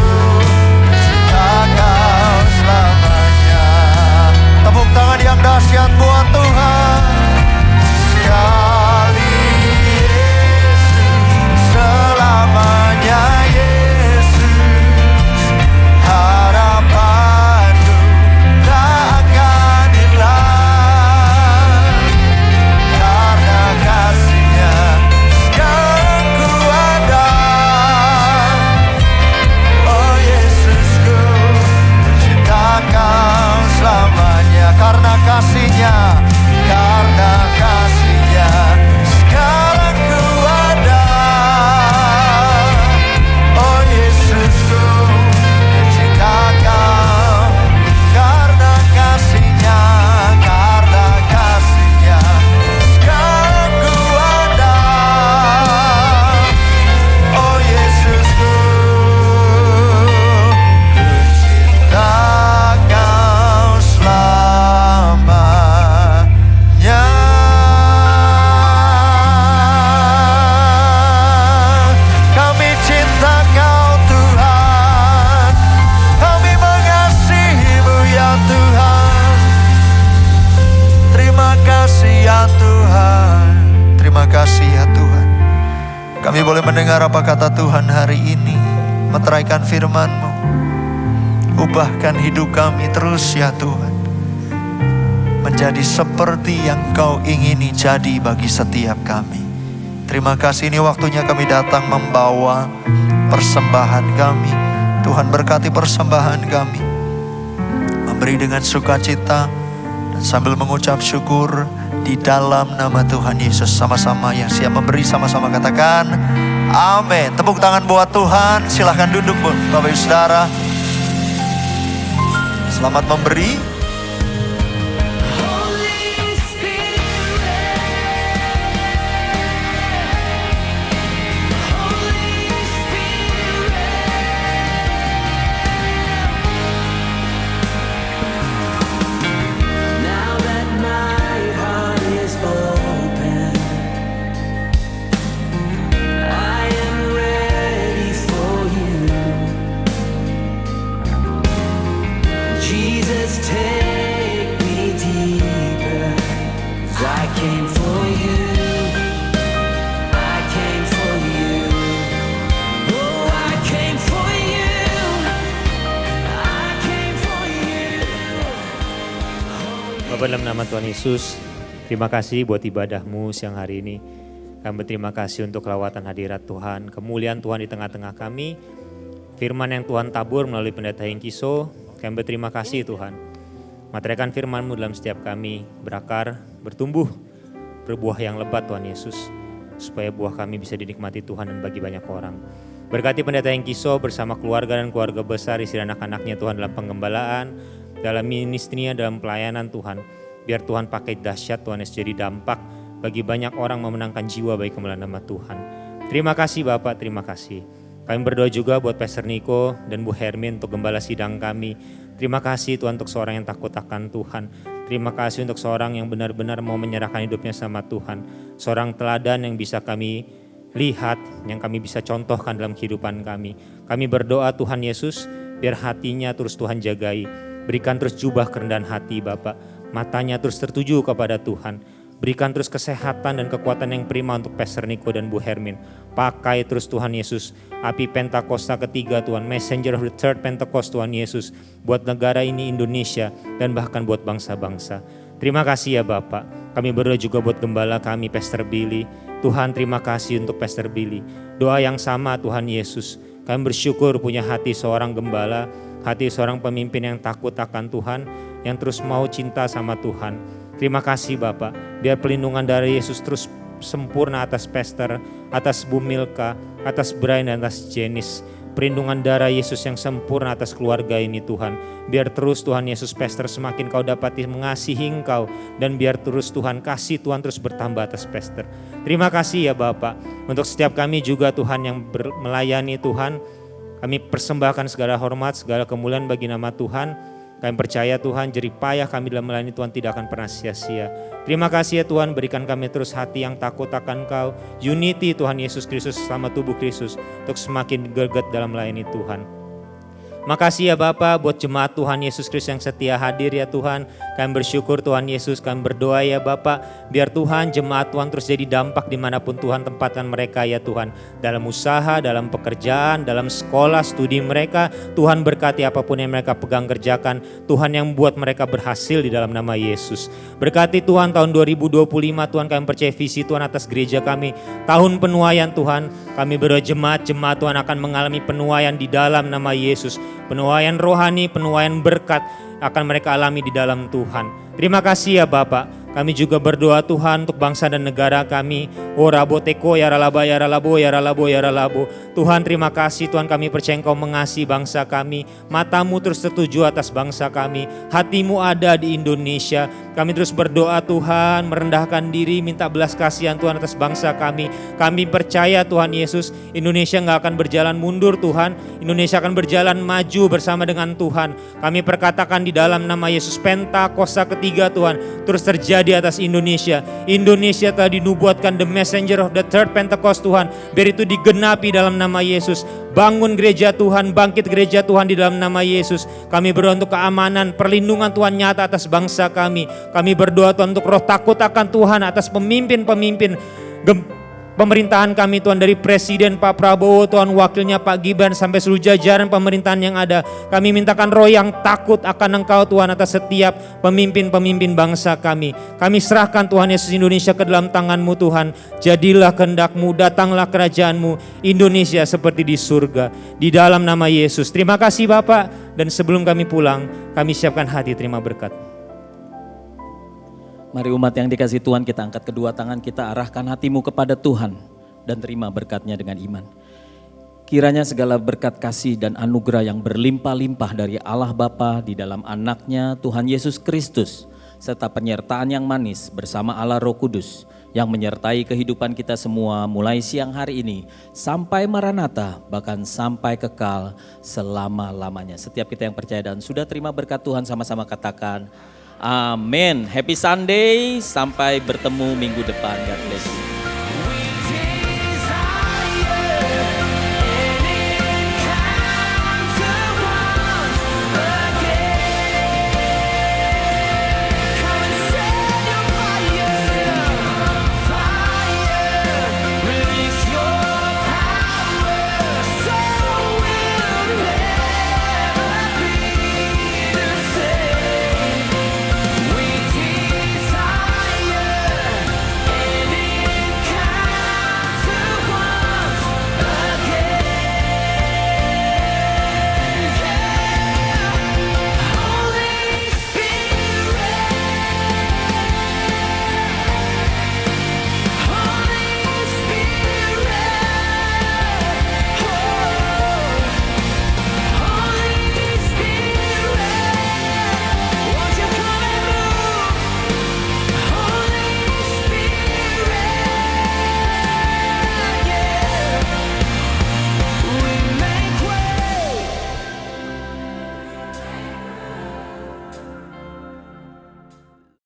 cinta Kau selamanya. Tepuk tangan yang dahsyat buat Tuhan. Sekali Yesus, selamanya Yesus, harapanku tak akan hilang, karena kasih-Nya sekarang ku ada. Oh Yesusku, ku cinta Kau selamanya, karena kasih-Nya, karena kasih-Nya sekarang ku ada. Oh Yesusku, ku cinta Kau, karena kasih-Nya, karena kasih-Nya sekarang ku ada. Oh Yesusku, ku cinta Kau selamanya. Kami cinta Kau Tuhan, kami mengasihi-Mu ya Tuhan. Terima kasih ya Tuhan, terima kasih ya Tuhan. Kami boleh mendengar apa kata Tuhan hari ini, meteraikan firman-Mu. Ubahkan hidup kami terus ya Tuhan, menjadi seperti yang Kau ingini jadi bagi setiap kami. Terima kasih, ini waktunya kami datang membawa persembahan kami. Tuhan berkati persembahan kami, memberi dengan sukacita dan sambil mengucap syukur di dalam nama Tuhan Yesus. Sama-sama yang siap memberi, sama-sama katakan amin. Tepuk tangan buat Tuhan. Silahkan duduk Bapak Ibu Saudara. Selamat memberi. Holy Spirit, Holy Spirit. Now that my heart is open, I am ready for you. Jesus, take me deeper. 'Cause I came for you. I came for you. Oh, I came for you. I came for you. Bapak dalam nama Tuhan Yesus, terima kasih buat ibadah-Mu siang hari ini. Kami berterima kasih untuk kelawatan hadirat Tuhan, kemuliaan Tuhan di tengah-tengah kami. Firman yang Tuhan tabur melalui pendeta Hengkiso, kami berterima kasih Tuhan. Materaikan firman-Mu dalam setiap kami, berakar, bertumbuh, berbuah yang lebat Tuhan Yesus. Supaya buah kami bisa dinikmati Tuhan dan bagi banyak orang. Berkati pendeta Hengkiso bersama keluarga dan keluarga besar, istri anak-anaknya Tuhan dalam penggembalaan, dalam ministrinya, dalam pelayanan Tuhan. Biar Tuhan pakai dahsyat Tuhan Yesus jadi dampak bagi banyak orang memenangkan jiwa bagi kemuliaan nama Tuhan. Terima kasih Bapak, terima kasih. Kami berdoa juga buat Pastor Niko dan Bu Hermin untuk gembala sidang kami. Terima kasih Tuhan untuk seorang yang takut akan Tuhan. Terima kasih untuk seorang yang benar-benar mau menyerahkan hidupnya sama Tuhan. Seorang teladan yang bisa kami lihat, yang kami bisa contohkan dalam kehidupan kami. Kami berdoa Tuhan Yesus, biar hatinya terus Tuhan jagai. Berikan terus jubah kerendahan hati Bapak. Matanya terus tertuju kepada Tuhan. Berikan terus kesehatan dan kekuatan yang prima untuk Pastor Niko dan Bu Hermin. Pakai terus Tuhan Yesus, api Pentakosta ketiga Tuhan, messenger of the third Pentecost Tuhan Yesus, buat negara ini Indonesia dan bahkan buat bangsa-bangsa. Terima kasih ya Bapak. Kami berdoa juga buat gembala kami Pastor Billy. Tuhan terima kasih untuk Pastor Billy. Doa yang sama Tuhan Yesus. Kami bersyukur punya hati seorang gembala, hati seorang pemimpin yang takut akan Tuhan, yang terus mau cinta sama Tuhan. Terima kasih Bapak, biar pelindungan dari Yesus terus sempurna atas Pastor, atas Bu Milka, atas Brian dan atas Janice. Perlindungan darah Yesus yang sempurna atas keluarga ini Tuhan. Biar terus Tuhan Yesus Pastor semakin kau dapati mengasihi engkau. Dan biar terus Tuhan kasih Tuhan terus bertambah atas Pastor. Terima kasih ya Bapak, untuk setiap kami juga Tuhan yang melayani Tuhan. Kami persembahkan segala hormat, segala kemuliaan bagi nama Tuhan. Kami percaya Tuhan, jerih payah kami dalam melayani Tuhan tidak akan pernah sia-sia. Terima kasih ya Tuhan, berikan kami terus hati yang takut akan Kau. Unity Tuhan Yesus Kristus sama tubuh Kristus untuk semakin greget dalam melayani Tuhan. Makasih ya Bapak buat jemaat Tuhan Yesus Kristus yang setia hadir ya Tuhan. Kami bersyukur Tuhan Yesus, kami berdoa ya Bapak. Biar Tuhan jemaat Tuhan terus jadi dampak dimanapun Tuhan tempatkan mereka ya Tuhan. Dalam usaha, dalam pekerjaan, dalam sekolah, studi mereka. Tuhan berkati apapun yang mereka pegang kerjakan. Tuhan yang buat mereka berhasil di dalam nama Yesus. Berkati Tuhan tahun 2025 Tuhan, kami percaya visi Tuhan atas gereja kami. Tahun penuaian Tuhan, kami berdoa jemaat-jemaat Tuhan akan mengalami penuaian di dalam nama Yesus. Penuaian rohani, penuaian berkat akan mereka alami di dalam Tuhan. Terima kasih ya Bapak. Kami juga berdoa Tuhan untuk bangsa dan negara kami. Oh rabo teko ya ralaba ya ralabo ya ralabo ya ralabo. Tuhan terima kasih Tuhan, kami percaya Engkau mengasihi bangsa kami. Matamu terus tertuju atas bangsa kami. Hatimu ada di Indonesia. Kami terus berdoa Tuhan, merendahkan diri, minta belas kasihan Tuhan atas bangsa kami. Kami percaya Tuhan Yesus, Indonesia gak akan berjalan mundur Tuhan. Indonesia akan berjalan maju bersama dengan Tuhan. Kami perkatakan di dalam nama Yesus, Pentakosta ketiga Tuhan terus terjadi atas Indonesia. Indonesia telah dinubuatkan the messenger of the third Pentecost Tuhan. Biar itu digenapi dalam nama Yesus. Bangun gereja Tuhan, bangkit gereja Tuhan di dalam nama Yesus. Kami berdoa untuk keamanan, perlindungan Tuhan nyata atas bangsa kami. Kami berdoa Tuhan untuk roh takut akan Tuhan atas pemimpin-pemimpin pemerintahan kami Tuhan, dari Presiden Pak Prabowo Tuhan, wakilnya Pak Gibran sampai seluruh jajaran pemerintahan yang ada. Kami mintakan roh yang takut akan Engkau Tuhan atas setiap pemimpin-pemimpin bangsa kami. Kami serahkan Tuhan Yesus Indonesia ke dalam tangan-Mu Tuhan. Jadilah kehendak-Mu, datanglah kerajaan-Mu, Indonesia seperti di surga. Di dalam nama Yesus. Terima kasih Bapak, dan sebelum kami pulang, kami siapkan hati terima berkat. Mari umat yang dikasihi Tuhan, kita angkat kedua tangan, kita arahkan hatimu kepada Tuhan dan terima berkatnya dengan iman. Kiranya segala berkat kasih dan anugerah yang berlimpah-limpah dari Allah Bapa di dalam anaknya Tuhan Yesus Kristus, serta penyertaan yang manis bersama Allah Roh Kudus yang menyertai kehidupan kita semua mulai siang hari ini sampai Maranatha, bahkan sampai kekal selama-lamanya. Setiap kita yang percaya dan sudah terima berkat Tuhan sama-sama katakan, amin. Happy Sunday, sampai bertemu minggu depan. God bless you.